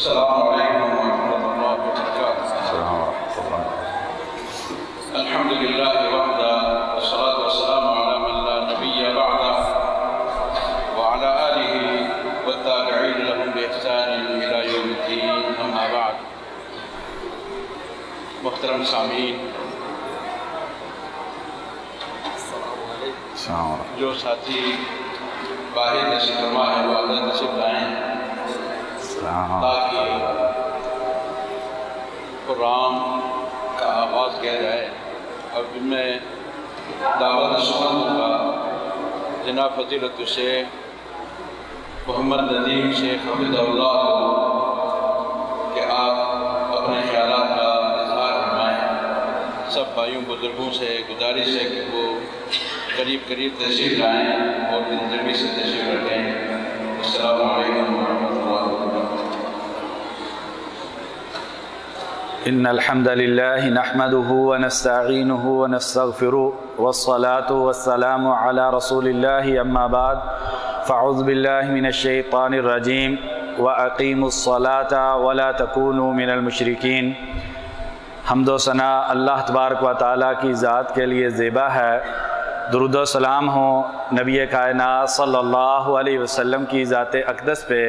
السلام علیکم ورحمۃ اللہ وبرکاتہ۔ الحمد للہ وحدہ والصلاة والسلام علی من لا نبی بعدہ وعلی آلہ والتابعین لهم بإحسان إلی یوم الدین، اما بعد۔ محترم سامعین، جو ساتھی باہر نصیب فرما ہے وہ اندر نصیب لائیں تاکہ قرآن کا آغاز کیا جائے۔ اب میں دعوت سخن دوں گا جناب فضیلت الشیخ محمد ندیم شیخ حفظہ اللہ کو کہ آپ اپنے خیالات کا اظہار فرمائیں۔ سب بھائیوں بزرگوں سے گزارش ہے کہ وہ قریب تشریف لائیں اور دلجمعی سے تشریف رکھیں۔ السلام علیکم ورحمۃ اللہ وبرکاتہ۔ ان الحمد لله نحمده ونستعينه ونستغفره والصلاة والسلام على رسول الله اما بعد فاعوذ بالله من الشيطان الرجيم واقيموا الصلاة ولا تكونوا من المشركين۔ حمد و ثنا اللہ تبارک و تعالیٰ کی ذات کے لیے زیبا ہے۔ درود و سلام ہو نبی کائنات صلی اللہ علیہ وسلم کی ذات اقدس پہ۔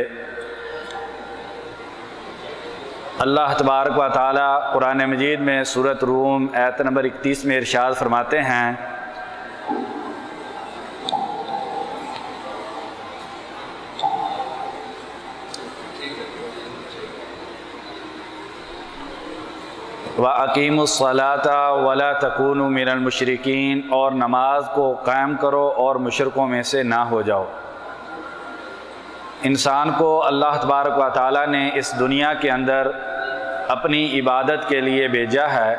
اللہ تبارک و تعالیٰ قرآن مجید میں سورۃ روم آیت نمبر 31 میں ارشاد فرماتے ہیں، وَأَقِيمُوا الصَّلَاةَ وَلَا تَكُونُوا مِنَ الْمُشْرِكِينَ، اور نماز کو قائم کرو اور مشرکوں میں سے نہ ہو جاؤ۔ انسان کو اللہ تبارک و تعالیٰ نے اس دنیا کے اندر اپنی عبادت کے لیے بھیجا ہے۔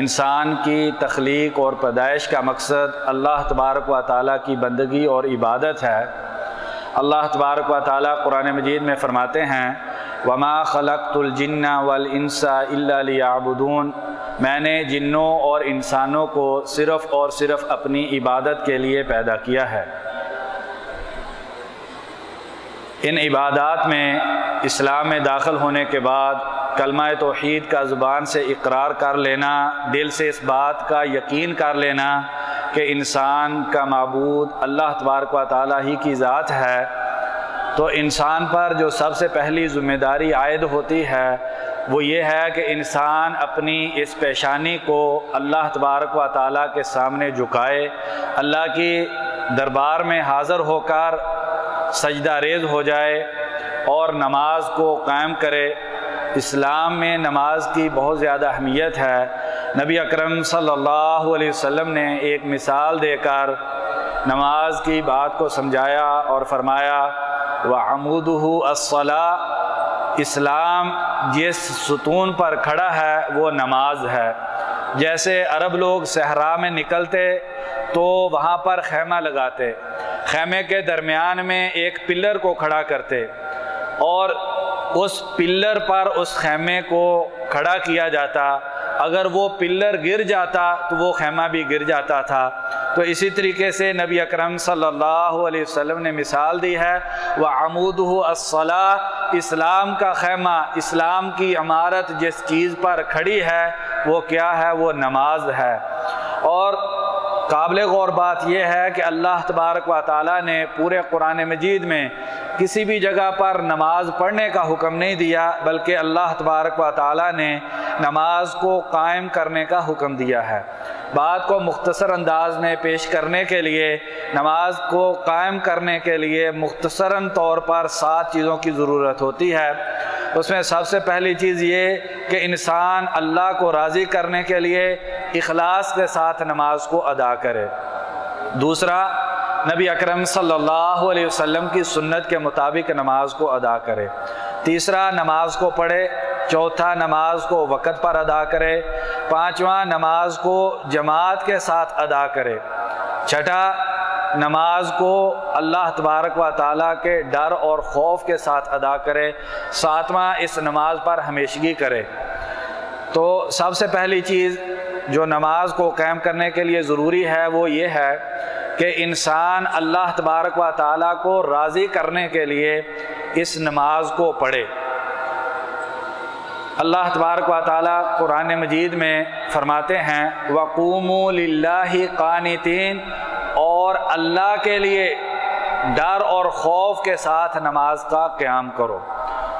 انسان کی تخلیق اور پیدائش کا مقصد اللہ تبارک و تعالیٰ کی بندگی اور عبادت ہے۔ اللہ تبارک و تعالیٰ قرآن مجید میں فرماتے ہیں، وَمَا خَلَقْتُ الْجِنَّ وَالْإِنسَ إِلَّا لِيَعْبُدُونَ، میں نے جنوں اور انسانوں کو صرف اور صرف اپنی عبادت کے لیے پیدا کیا ہے۔ ان عبادات میں اسلام میں داخل ہونے کے بعد کلمہ توحید کا زبان سے اقرار کر لینا، دل سے اس بات کا یقین کر لینا کہ انسان کا معبود اللہ تبارک و تعالیٰ ہی کی ذات ہے، تو انسان پر جو سب سے پہلی ذمہ داری عائد ہوتی ہے وہ یہ ہے کہ انسان اپنی اس پیشانی کو اللہ تبارک و تعالیٰ کے سامنے جھکائے، اللہ کی دربار میں حاضر ہو کر سجدہ ریز ہو جائے اور نماز کو قائم کرے۔ اسلام میں نماز کی بہت زیادہ اہمیت ہے۔ نبی اکرم صلی اللہ علیہ وسلم نے ایک مثال دے کر نماز کی بات کو سمجھایا اور فرمایا، وَعَمُودُهُ الصَّلَاةُ، اسلام جس ستون پر کھڑا ہے وہ نماز ہے۔ جیسے عرب لوگ صحرا میں نکلتے تو وہاں پر خیمہ لگاتے، خیمے کے درمیان میں ایک پلر کو کھڑا کرتے اور اس پلر پر اس خیمے کو کھڑا کیا جاتا۔ اگر وہ پلر گر جاتا تو وہ خیمہ بھی گر جاتا تھا۔ تو اسی طریقے سے نبی اکرم صلی اللہ علیہ وسلم نے مثال دی ہے، وَعَمُودُهُ الصَّلَاةُ، اسلام کا خیمہ، اسلام کی عمارت جس چیز پر کھڑی ہے وہ کیا ہے؟ وہ نماز ہے۔ اور قابل غور بات یہ ہے کہ اللہ تبارک و تعالیٰ نے پورے قرآن مجید میں کسی بھی جگہ پر نماز پڑھنے کا حکم نہیں دیا، بلکہ اللہ تبارک و تعالیٰ نے نماز کو قائم کرنے کا حکم دیا ہے۔ بات کو مختصر انداز میں پیش کرنے کے لیے، نماز کو قائم کرنے کے لیے مختصراً طور پر 7 چیزوں کی ضرورت ہوتی ہے۔ اس میں سب سے پہلی چیز یہ کہ انسان اللہ کو راضی کرنے کے لیے اخلاص کے ساتھ نماز کو ادا کرے۔ دوسرا، نبی اکرم صلی اللہ علیہ وسلم کی سنت کے مطابق نماز کو ادا کرے۔ تیسرا، نماز کو پڑھے۔ چوتھا، نماز کو وقت پر ادا کرے۔ پانچواں، نماز کو جماعت کے ساتھ ادا کرے۔ چھٹا، نماز کو اللہ تبارک و تعالیٰ کے ڈر اور خوف کے ساتھ ادا کرے۔ ساتواں، اس نماز پر ہمیشگی کرے۔ تو سب سے پہلی چیز جو نماز کو قائم کرنے کے لیے ضروری ہے وہ یہ ہے کہ انسان اللہ تبارک و تعالیٰ کو راضی کرنے کے لیے اس نماز کو پڑھے۔ اللہ تبارک و تعالیٰ قرآن مجید میں فرماتے ہیں وَقُومُوا لِلَّهِ قَانِتِينَ، اور اللہ کے لیے ڈر اور خوف کے ساتھ نماز کا قیام کرو۔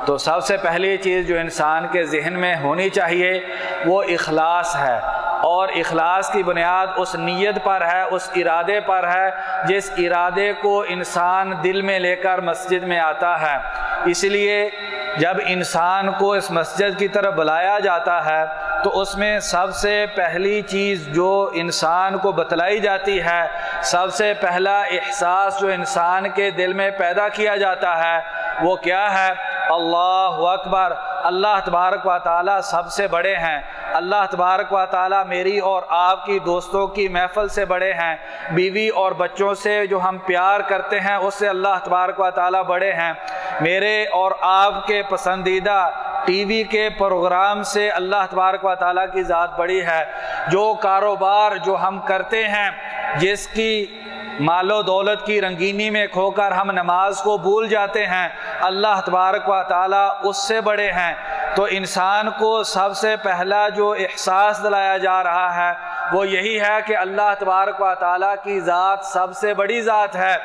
تو سب سے پہلی چیز جو انسان کے ذہن میں ہونی چاہیے وہ اخلاص ہے، اور اخلاص کی بنیاد اس نیت پر ہے، اس ارادے پر ہے جس ارادے کو انسان دل میں لے کر مسجد میں آتا ہے۔ اس لیے جب انسان کو اس مسجد کی طرف بلایا جاتا ہے تو اس میں سب سے پہلی چیز جو انسان کو بتلائی جاتی ہے، سب سے پہلا احساس جو انسان کے دل میں پیدا کیا جاتا ہے وہ کیا ہے؟ اللہ اکبر، اللہ تبارک و تعالیٰ سب سے بڑے ہیں، اللہ تبارک و تعالیٰ میری اور آپ کی دوستوں کی محفل سے بڑے ہیں، بیوی اور بچوں سے جو ہم پیار کرتے ہیں اس سے اللہ تبارک و تعالیٰ بڑے ہیں، میرے اور آپ کے پسندیدہ ٹی وی کے پروگرام سے اللہ تبارک و تعالیٰ کی ذات بڑی ہے، جو کاروبار جو ہم کرتے ہیں، جس کی مال و دولت کی رنگینی میں کھو کر ہم نماز کو بھول جاتے ہیں، اللہ تبارک و تعالیٰ اس سے بڑے ہیں۔ تو انسان کو سب سے پہلا جو احساس دلایا جا رہا ہے وہ یہی ہے کہ اللہ تبارک و تعالیٰ کی ذات سب سے بڑی ذات ہے۔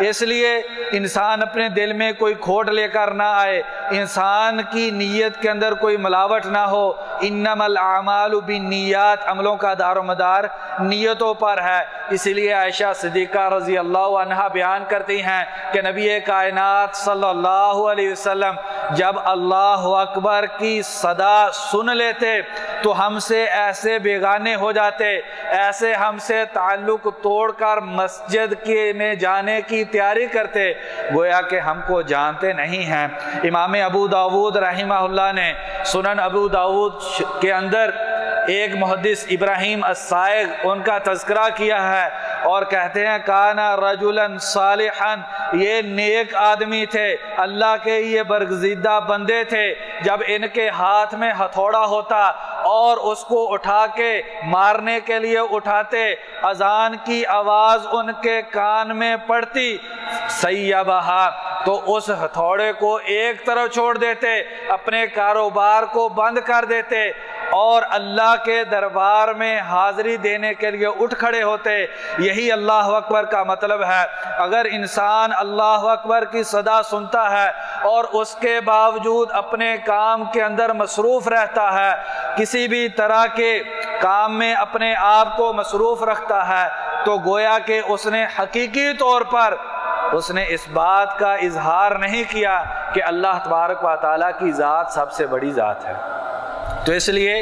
اس لیے انسان اپنے دل میں کوئی کھوٹ لے کر نہ آئے، انسان کی نیت کے اندر کوئی ملاوٹ نہ ہو۔ انما الاعمال بالنیات، عملوں کا دار و مدار نیتوں پر ہے۔ اسی لیے عائشہ صدیقہ رضی اللہ عنہا بیان کرتی ہیں کہ نبی کائنات صلی اللہ علیہ وسلم جب اللہ اکبر کی صدا سن لیتے تو ہم سے ایسے بیگانے ہو جاتے، ایسے ہم سے تعلق توڑ کر مسجد میں جانے کی تیاری کرتے گویا کہ ہم کو جانتے نہیں ہیں۔ امام ابو داود رحمہ اللہ نے سنن ابو داود کے اندر ایک محدث ابراہیم السائغ ان کا تذکرہ کیا ہے اور کہتے ہیں کانا رجلا صالحا، یہ نیک آدمی تھے، اللہ کے یہ برگزیدہ بندے تھے، جب ان کے ہاتھ میں ہتھوڑا ہوتا اور اس کو اٹھا کے مارنے کے لیے اٹھاتے، اذان کی آواز ان کے کان میں پڑتی، سیبہا، تو اس ہتھوڑے کو ایک طرف چھوڑ دیتے، اپنے کاروبار کو بند کر دیتے اور اللہ کے دربار میں حاضری دینے کے لیے اٹھ کھڑے ہوتے۔ یہی اللہ اکبر کا مطلب ہے۔ اگر انسان اللہ اکبر کی صدا سنتا ہے اور اس کے باوجود اپنے کام کے اندر مصروف رہتا ہے، کسی بھی طرح کے کام میں اپنے آپ کو مصروف رکھتا ہے، تو گویا کہ اس نے حقیقی طور پر اس نے اس بات کا اظہار نہیں کیا کہ اللہ تبارک و تعالیٰ کی ذات سب سے بڑی ذات ہے۔ تو اس لیے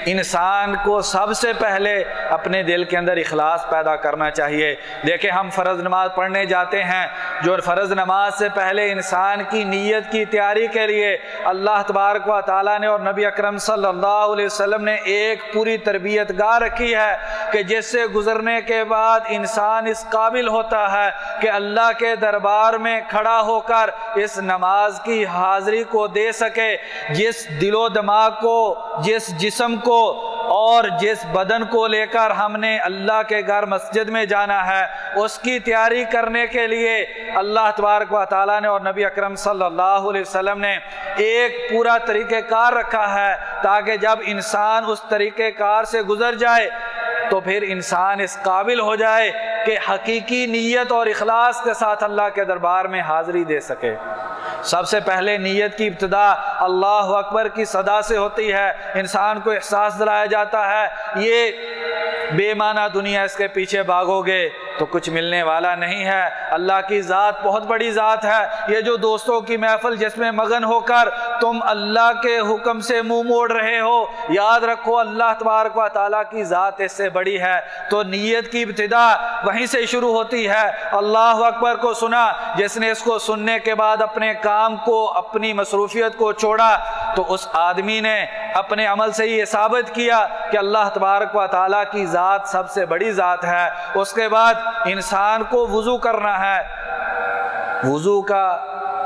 انسان کو سب سے پہلے اپنے دل کے اندر اخلاص پیدا کرنا چاہیے۔ دیکھیں ہم فرض نماز پڑھنے جاتے ہیں، جو فرض نماز سے پہلے انسان کی نیت کی تیاری کے لیے اللہ تبارک و تعالیٰ نے اور نبی اکرم صلی اللہ علیہ وسلم نے ایک پوری تربیت گاہ رکھی ہے کہ جس سے گزرنے کے بعد انسان اس قابل ہوتا ہے کہ اللہ کے دربار میں کھڑا ہو کر اس نماز کی حاضری کو دے سکے۔ جس دل و دماغ کو، جس جسم کو اور جس بدن کو لے کر ہم نے اللہ کے گھر مسجد میں جانا ہے، اس کی تیاری کرنے کے لیے اللہ تبارک و تعالیٰ نے اور نبی اکرم صلی اللہ علیہ وسلم نے ایک پورا طریقہ کار رکھا ہے تاکہ جب انسان اس طریقہ کار سے گزر جائے تو پھر انسان اس قابل ہو جائے کہ حقیقی نیت اور اخلاص کے ساتھ اللہ کے دربار میں حاضری دے سکے۔ سب سے پہلے نیت کی ابتدا اللہ اکبر کی صدا سے ہوتی ہے، انسان کو احساس دلایا جاتا ہے یہ بے معنی دنیا، اس کے پیچھے بھاگو گے تو کچھ ملنے والا نہیں ہے، اللہ کی ذات بہت بڑی ذات ہے۔ یہ جو دوستوں کی محفل جس میں مگن ہو کر تم اللہ کے حکم سے منہ موڑ رہے ہو، یاد رکھو اللہ تبارک و تعالیٰ کی ذات اس سے بڑی ہے۔ تو نیت کی ابتدا وہیں سے شروع ہوتی ہے۔ اللہ اکبر کو سنا، جس نے اس کو سننے کے بعد اپنے کام کو، اپنی مصروفیت کو چھوڑا تو اس آدمی نے اپنے عمل سے یہ ثابت کیا کہ اللہ تبارک و تعالیٰ کی ذات سب سے بڑی ذات ہے۔ اس کے بعد انسان کو وضو کرنا ہے۔ وضو کا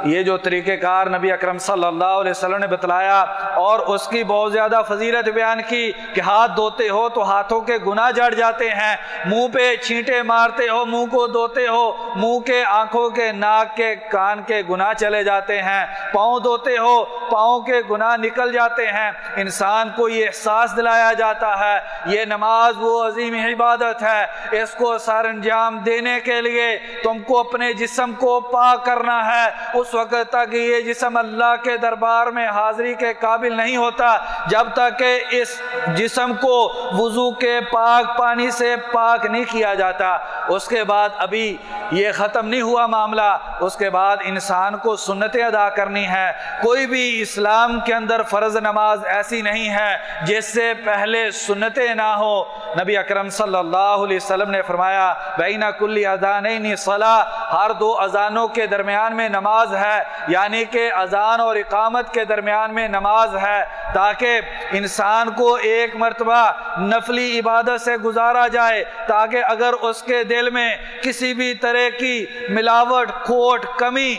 یہ جو طریقہ کار نبی اکرم صلی اللہ علیہ وسلم نے بتلایا اور اس کی بہت زیادہ فضیلت بیان کی کہ ہاتھ دھوتے ہو تو ہاتھوں کے گناہ جڑ جاتے ہیں، منہ پہ چھینٹے مارتے ہو، منہ کو دھوتے ہو، منہ کے، آنکھوں کے، ناک کے، کان کے گناہ چلے جاتے ہیں، پاؤں دھوتے ہو، پاؤں کے گناہ نکل جاتے ہیں۔ انسان کو یہ احساس دلایا جاتا ہے یہ نماز وہ عظیم عبادت ہے، اس کو سر انجام دینے کے لیے تم کو اپنے جسم کو پاک کرنا ہے۔ اس وقت تک یہ جسم اللہ کے دربار میں حاضری کے قابل نہیں ہوتا جب تک کہ اس جسم کو وضو کے پاک پانی سے پاک نہیں کیا جاتا۔ اس کے بعد ابھی یہ ختم نہیں ہوا معاملہ، اس کے بعد انسان کو سنتیں ادا کرنی ہے۔ کوئی بھی اسلام کے اندر فرض نماز ایسی نہیں ہے جس سے پہلے سنتیں نہ ہو۔ نبی اکرم صلی اللہ علیہ وسلم نے فرمایا بین کل اذانین صلاۃ، ہر دو اذانوں کے درمیان میں نماز ہے، یعنی کہ اذان اور اقامت کے درمیان میں نماز ہے، تاکہ انسان کو ایک مرتبہ نفلی عبادت سے گزارا جائے، تاکہ اگر اس کے دل میں کسی بھی طرح کی ملاوٹ، کھوٹ، کمی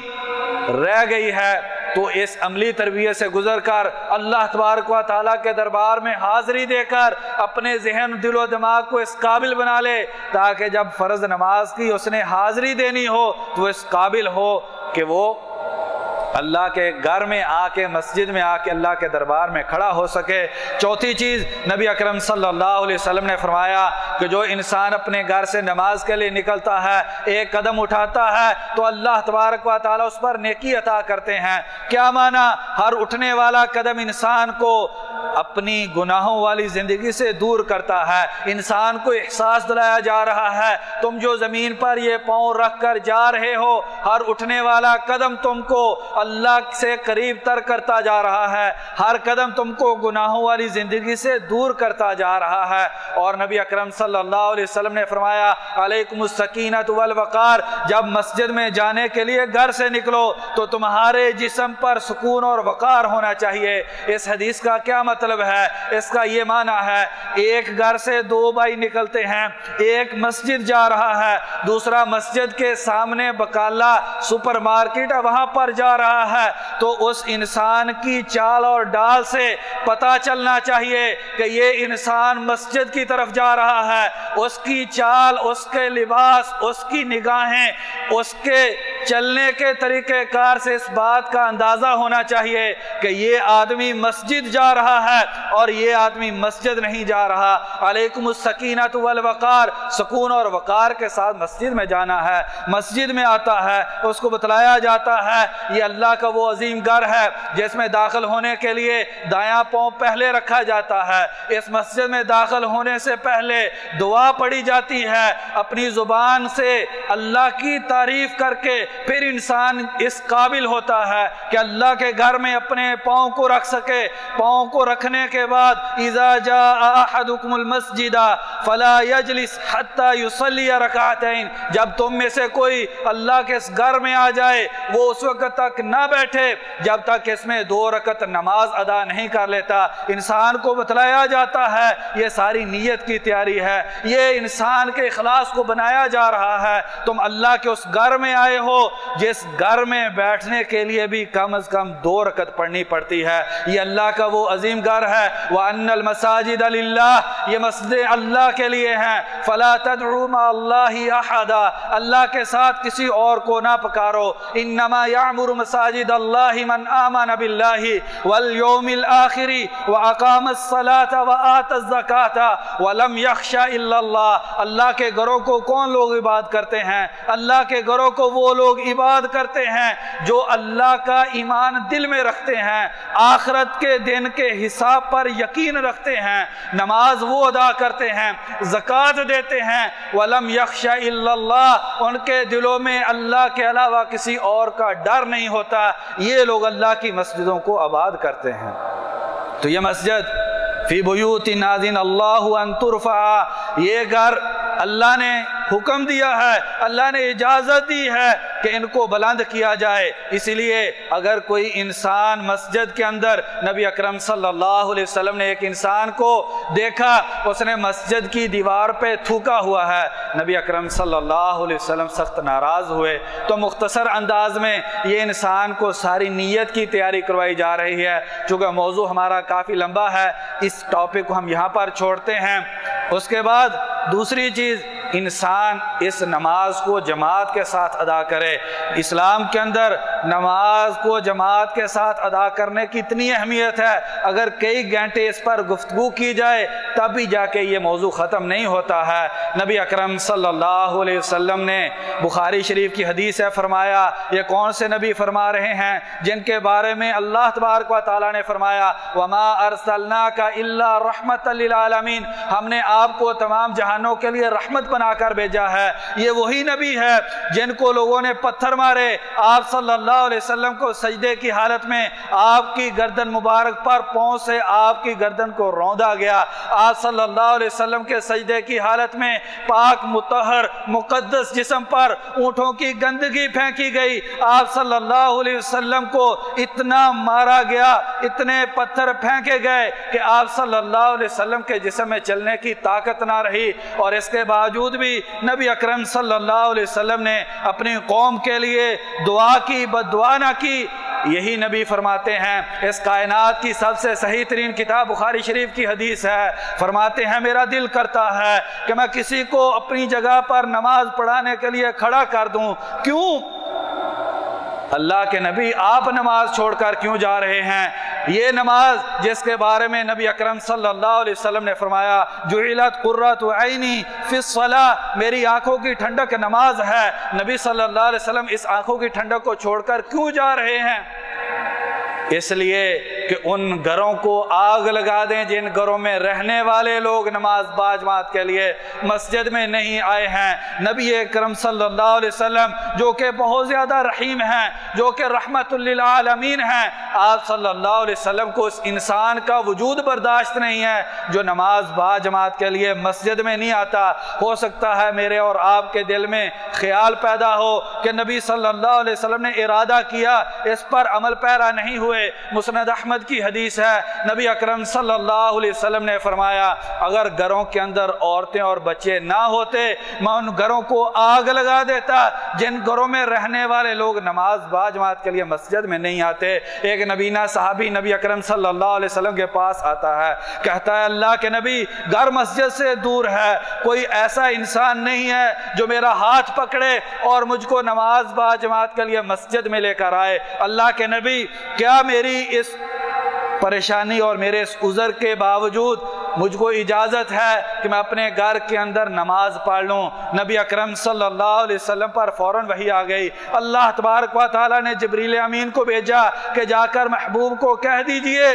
رہ گئی ہے تو اس عملی تربیت سے گزر کر اللہ تبارک و تعالیٰ کے دربار میں حاضری دے کر اپنے ذہن، دل و دماغ کو اس قابل بنا لے تاکہ جب فرض نماز کی اس نے حاضری دینی ہو تو اس قابل ہو کہ وہ اللہ کے گھر میں آ کے، مسجد میں آ کے اللہ کے دربار میں کھڑا ہو سکے۔ چوتھی چیز نبی اکرم صلی اللہ علیہ وسلم نے فرمایا کہ جو انسان اپنے گھر سے نماز کے لیے نکلتا ہے، ایک قدم اٹھاتا ہے تو اللہ تبارک و تعالیٰ اس پر نیکی عطا کرتے ہیں۔ کیا معنی؟ ہر اٹھنے والا قدم انسان کو اپنی گناہوں والی زندگی سے دور کرتا ہے۔ انسان کو احساس دلایا جا رہا ہے تم جو زمین پر یہ پاؤں رکھ کر جا رہے ہو، ہر اٹھنے والا قدم تم کو اللہ سے قریب تر کرتا جا رہا ہے، ہر قدم تم کو گناہوں والی زندگی سے دور کرتا جا رہا ہے۔ اور نبی اکرم صلی اللہ علیہ وسلم نے فرمایا علیکم السکینۃ والوقار، جب مسجد میں جانے کے لیے گھر سے نکلو تو تمہارے جسم پر سکون اور وقار ہونا چاہیے۔ اس حدیث کا کیا مطلب ہے؟ اس کا یہ معنی ہے ایک گھر سے دو بھائی نکلتے ہیں، ایک مسجد جا رہا ہے، دوسرا مسجد کے سامنے بقالہ سپر مارکیٹ ہے وہاں پر جا رہا ہے، تو اس انسان کی چال اور ڈال سے پتہ چلنا چاہیے کہ یہ انسان مسجد کی طرف جا رہا ہے۔ اس کی چال، اس کے لباس، اس کی نگاہیں، اس کے چلنے کے طریقہ کار سے اس بات کا اندازہ ہونا چاہیے کہ یہ آدمی مسجد جا رہا ہے اور یہ آدمی مسجد نہیں جا رہا۔ علیکم السکینۃ والوقار، سکون اور وقار کے ساتھ مسجد میں جانا ہے۔ مسجد میں آتا ہے، اس کو بتلایا جاتا ہے یہ اللہ کا وہ عظیم گھر ہے جس میں داخل ہونے کے لیے دایاں پاؤں پہلے رکھا جاتا ہے۔ اس مسجد میں داخل ہونے سے پہلے دعا پڑھی جاتی ہے، اپنی زبان سے اللہ کی تعریف کر کے پھر انسان اس قابل ہوتا ہے کہ اللہ کے گھر میں اپنے پاؤں کو رکھ سکے۔ پاؤں کو رکھنے کے بعد اذا جاء احدکم المسجد فلا یجلس حتی یصلی رکعتین، جب تم میں سے کوئی اللہ کے اس گھر میں آ جائے وہ اس وقت تک نہ بیٹھے جب تک اس میں 2 رکعت نماز ادا نہیں کر لیتا۔ انسان کو بتلایا جاتا ہے یہ ساری نیت کی تیاری ہے، یہ انسان کے اخلاص کو بنایا جا رہا ہے۔ تم اللہ کے اس گھر میں آئے ہو جس گھر میں بیٹھنے کے لیے بھی کم از کم 2 رکعت پڑھنی پڑتی ہے۔ یہ اللہ کا وہ عظیم گھر ہے۔ وَأَنَّ الْمَسَاجِدَ لِلَّهِ، یہ مسجد اللہ کے لیے ہیں۔ فَلَا تَدْعُوا مَعَ اللَّهِ أَحَدًا، اللہ کے ساتھ کسی اور کو نہ پکارو۔ إِنَّمَا يَعْمُرُ مَسَاجِدَ اللَّهِ مَنْ آمَنَ بِاللَّهِ وَالْيَوْمِ الْآخِرِ وَأَقَامَ الصَّلَاةَ وَآتَى الزَّكَاةَ وَلَمْ يَخْشَ إِلَّا اللَّهِ، اللہ کے گھروں کو کون لوگ عبادت کرتے ہیں؟ اللہ کے گھروں کو وہ لوگ عبادت کرتے ہیں جو اللہ کا ایمان دل میں رکھتے ہیں، آخرت کے دن کے حساب پر یقین رکھتے ہیں، نماز وہ ادا کرتے ہیں، زکوٰۃ دیتے ہیں۔ وَلَمْ يَخْشَ إِلَّا اللَّهِ، ان کے دلوں میں اللہ کے علاوہ کسی اور کا ڈر نہیں ہوتا۔ یہ لوگ اللہ کی مسجدوں کو آباد کرتے ہیں۔ تو یہ مسجد فی بیوت اذن اللہ ان ترفع، یہ گھر اللہ نے حکم دیا ہے، اللہ نے اجازت دی ہے کہ ان کو بلند کیا جائے۔ اسی لیے اگر کوئی انسان مسجد کے اندر، نبی اکرم صلی اللہ علیہ وسلم نے ایک انسان کو دیکھا، اس نے مسجد کی دیوار پہ تھوکا ہوا ہے، نبی اکرم صلی اللہ علیہ وسلم سخت ناراض ہوئے۔ تو مختصر انداز میں یہ انسان کو ساری نیت کی تیاری کروائی جا رہی ہے۔ چونکہ موضوع ہمارا کافی لمبا ہے، اس ٹاپک کو ہم یہاں پر چھوڑتے ہیں۔ اس کے بعد دوسری چیز، انسان اس نماز کو جماعت کے ساتھ ادا کرے۔ اسلام کے اندر نماز کو جماعت کے ساتھ ادا کرنے کی اتنی اہمیت ہے، اگر کئی گھنٹے اس پر گفتگو کی جائے تب بھی جا کے یہ موضوع ختم نہیں ہوتا ہے۔ نبی اکرم صلی اللہ علیہ وسلم نے بخاری شریف کی حدیث ہے، فرمایا یہ کون سے نبی فرما رہے ہیں جن کے بارے میں اللہ تبارک و تعالیٰ نے فرمایا وَمَا أَرْسَلْنَاكَ إِلَّا رَحْمَةً لِلْعَالَمِينَ، ہم نے آپ کو تمام جہانوں کے لیے رحمت بنا کر بھیجا ہے۔ یہ وہی نبی ہے جن کو لوگوں نے پتھر مارے، آپ صلی اللہ علیہ وسلم کو سجدے کی حالت میں آپ کی گردن مبارک پر پاؤں سے آپ کی گردن کو روندا گیا۔ آپ صلی اللہ علیہ وسلم کے سجدے کی حالت میں پاک مطہر مقدس جسم پر اونٹوں کی گندگی پھینکی گئی۔ آپ صلی اللہ علیہ وسلم کو اتنا مارا گیا، اتنے پتھر پھینکے گئے کہ آپ صلی اللہ علیہ وسلم کے جسم میں چلنے کی طاقت نہ رہی، اور اس کے باوجود بھی نبی اکرم صلی اللہ علیہ وسلم نے اپنی قوم کے لیے دعا کی، بد دعا نہ کی۔ یہی نبی فرماتے ہیں، اس کائنات کی سب سے صحیح ترین کتاب بخاری شریف کی حدیث ہے، فرماتے ہیں میرا دل کرتا ہے کہ میں کسی کو اپنی جگہ پر نماز پڑھانے کے لیے کھڑا کر دوں۔ کیوں؟ اللہ کے نبی آپ نماز چھوڑ کر کیوں جا رہے ہیں؟ یہ نماز جس کے بارے میں نبی اکرم صلی اللہ علیہ وسلم نے فرمایا جعلت قرۃ عینی فی الصلاۃ، میری آنکھوں کی ٹھنڈک نماز ہے۔ نبی صلی اللہ علیہ وسلم اس آنکھوں کی ٹھنڈک کو چھوڑ کر کیوں جا رہے ہیں؟ اس لیے کہ ان گھروں کو آگ لگا دیں جن گھروں میں رہنے والے لوگ نماز باجماعت کے لیے مسجد میں نہیں آئے ہیں۔ نبی اکرم صلی اللہ علیہ وسلم جو کہ بہت زیادہ رحیم ہیں، جو کہ رحمت للعالمین ہیں، آپ صلی اللہ علیہ وسلم کو اس انسان کا وجود برداشت نہیں ہے جو نماز باجماعت کے لیے مسجد میں نہیں آتا۔ ہو سکتا ہے میرے اور آپ کے دل میں خیال پیدا ہو کہ نبی صلی اللہ علیہ وسلم نے ارادہ کیا، اس پر عمل پیرا نہیں ہوئے۔ مسند احمد کی حدیث ہے، نبی اکرم صلی اللہ علیہ وسلم نے فرمایا اگر گھروں کے اندر عورتیں اور بچے نہ ہوتے میں ان گھروں کو آگ لگا دیتا جن گھروں میں رہنے والے لوگ نماز باجماعت کے لیے مسجد میں نہیں آتے۔ ایک نبینا صحابی نبی اکرم صلی اللہ علیہ وسلم کے پاس آتا ہے، کہتا ہے اللہ کے نبی گھر مسجد سے دور ہے، کوئی ایسا انسان نہیں ہے جو میرا ہاتھ پکڑے اور مجھ کو نماز باجماعت کے لیے مسجد میں لے کر آئے۔ اللہ کے نبی کیا میری اس پریشانی اور میرے اس عذر کے باوجود مجھ کو اجازت ہے کہ میں اپنے گھر کے اندر نماز پڑھ لوں؟ نبی اکرم صلی اللہ علیہ وسلم پر فوراً وحی آ گئی۔ اللہ تبارک و تعالیٰ نے جبریل امین کو بھیجا کہ جا کر محبوب کو کہہ دیجئے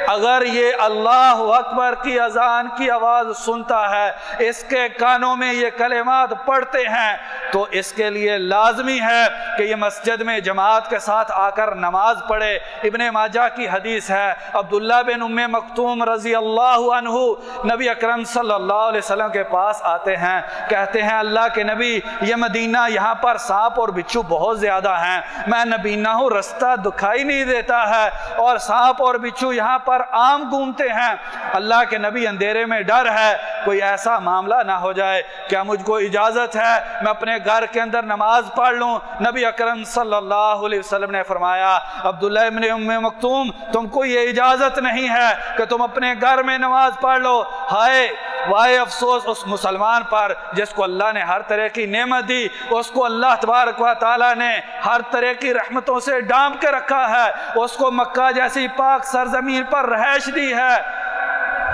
اگر یہ اللہ اکبر کی اذان کی آواز سنتا ہے، اس کے کانوں میں یہ کلمات پڑھتے ہیں، تو اس کے لیے لازمی ہے کہ یہ مسجد میں جماعت کے ساتھ آ کر نماز پڑھے۔ ابن ماجہ کی حدیث ہے، عبداللہ بن ام مکتوم رضی اللہ عنہ نبی اکرم صلی اللہ علیہ وسلم کے پاس آتے ہیں، کہتے ہیں اللہ کے نبی یہ مدینہ یہاں پر سانپ اور بچھو بہت زیادہ ہیں، میں نبینا ہوں، رستہ دکھائی نہیں دیتا ہے اور سانپ اور بچھو یہاں پر عام گھومتے ہیں، اللہ کے نبی اندھیرے میں ڈر ہے کوئی ایسا معاملہ نہ ہو جائے، کیا مجھ کو اجازت ہے میں اپنے گھر کے اندر نماز پڑھ لوں؟ نبی اکرم صلی اللہ علیہ وسلم نے فرمایا عبداللہ بن ام مکتوم تم کو یہ اجازت نہیں ہے کہ تم اپنے گھر میں نماز پڑھ لو۔ ہائے وائے افسوس اس مسلمان پر جس کو اللہ نے ہر طرح کی نعمت دی، اس کو اللہ تبارک و تعالیٰ نے ہر طرح کی رحمتوں سے ڈانپ کے رکھا ہے، اس کو مکہ جیسی پاک سرزمین پر رہائش دی ہے،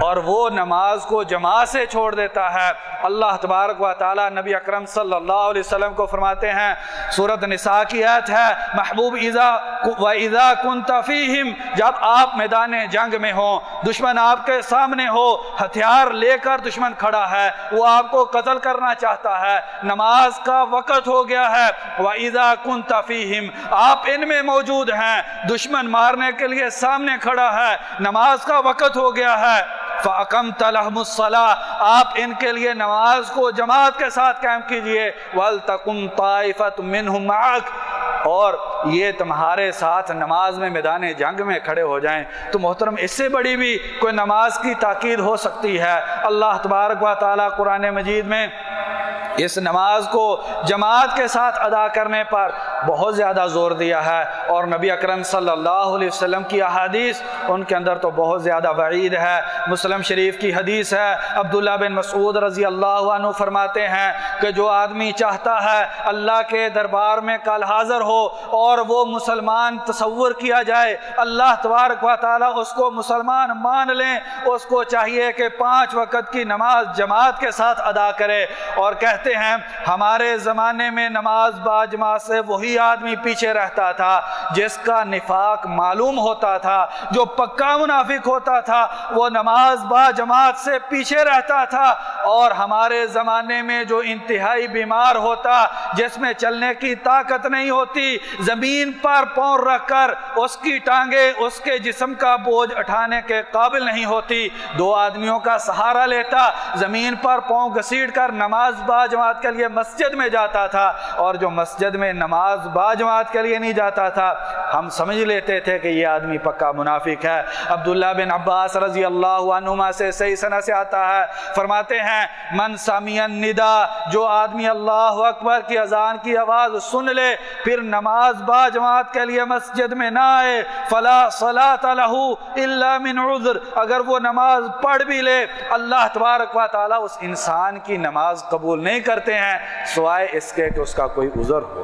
اور وہ نماز کو جماعت سے چھوڑ دیتا ہے۔ اللہ تبارک و تعالیٰ نبی اکرم صلی اللہ علیہ وسلم کو فرماتے ہیں، سورۃ نساء کی آیت ہے، محبوب وَإِذَا كُنْتَ فِيهِمْ، جب آپ میدان جنگ میں ہوں، دشمن آپ کے سامنے ہو، ہتھیار لے کر دشمن کھڑا ہے، وہ آپ کو قتل کرنا چاہتا ہے، نماز کا وقت ہو گیا ہے، وَإِذَا كُنْتَ فِيهِمْ، آپ ان میں موجود ہیں، دشمن مارنے کے لیے سامنے کھڑا ہے، نماز کا وقت ہو گیا ہے، فَأَقَمْتَ لَهُمُ الصَّلَاةَ، آپ ان کے لیے نماز کو جماعت کے ساتھ قائم کیجئے، وَلْتَقُمْ طَائِفَةٌ مِّنْهُمْ مَعَكَ، اور یہ تمہارے ساتھ نماز میں میدان جنگ میں کھڑے ہو جائیں۔ تو محترم، اس سے بڑی بھی کوئی نماز کی تاکید ہو سکتی ہے؟ اللہ تبارک و تعالیٰ قرآن مجید میں اس نماز کو جماعت کے ساتھ ادا کرنے پر بہت زیادہ زور دیا ہے، اور نبی اکرم صلی اللہ علیہ وسلم کی احادیث ان کے اندر تو بہت زیادہ وعید ہے۔ مسلم شریف کی حدیث ہے، عبداللہ بن مسعود رضی اللہ عنہ فرماتے ہیں کہ جو آدمی چاہتا ہے اللہ کے دربار میں کل حاضر ہو اور وہ مسلمان تصور کیا جائے، اللہ تبارک و تعالیٰ اس کو مسلمان مان لیں، اس کو چاہیے کہ 5 وقت کی نماز جماعت کے ساتھ ادا کرے۔ اور کہتے ہیں ہمارے زمانے میں نماز با جماعت سے وہی آدمی پیچھے رہتا تھا جس کا نفاق معلوم ہوتا تھا، جو پکا منافق ہوتا تھا وہ نماز با جماعت سے پیچھے رہتا تھا، اور ہمارے زمانے میں جو انتہائی بیمار ہوتا، جس میں چلنے کی طاقت نہیں ہوتی، زمین پر پاؤں رکھ کر اس کی ٹانگیں اس کے جسم کا بوجھ اٹھانے کے قابل نہیں ہوتی، 2 آدمیوں کا سہارا لیتا، زمین پر پاؤں گھسیٹ کر نماز با جماعت کے لیے مسجد میں جاتا تھا، اور جو مسجد میں نماز با جماعت کے لیے نہیں جاتا تھا ہم سمجھ لیتے تھے کہ یہ آدمی پکا منافق ہے۔ عبداللہ بن عباس رضی اللہ عنہما سے صحیح سند سے آتا ہے، فرماتے ہیں من سمع الندا، جو آدمی اللہ اکبر کی اذان کی آواز سن لے پھر نماز با جماعت کے لیے مسجد میں نہ آئے، فلا صلاۃ لہ الا من عذر، اگر وہ نماز پڑھ بھی لے اللہ تبارک و تعالیٰ اس انسان کی نماز قبول نہیں کرتے ہیں سوائے اس کے کہ اس کا کوئی عذر ہو۔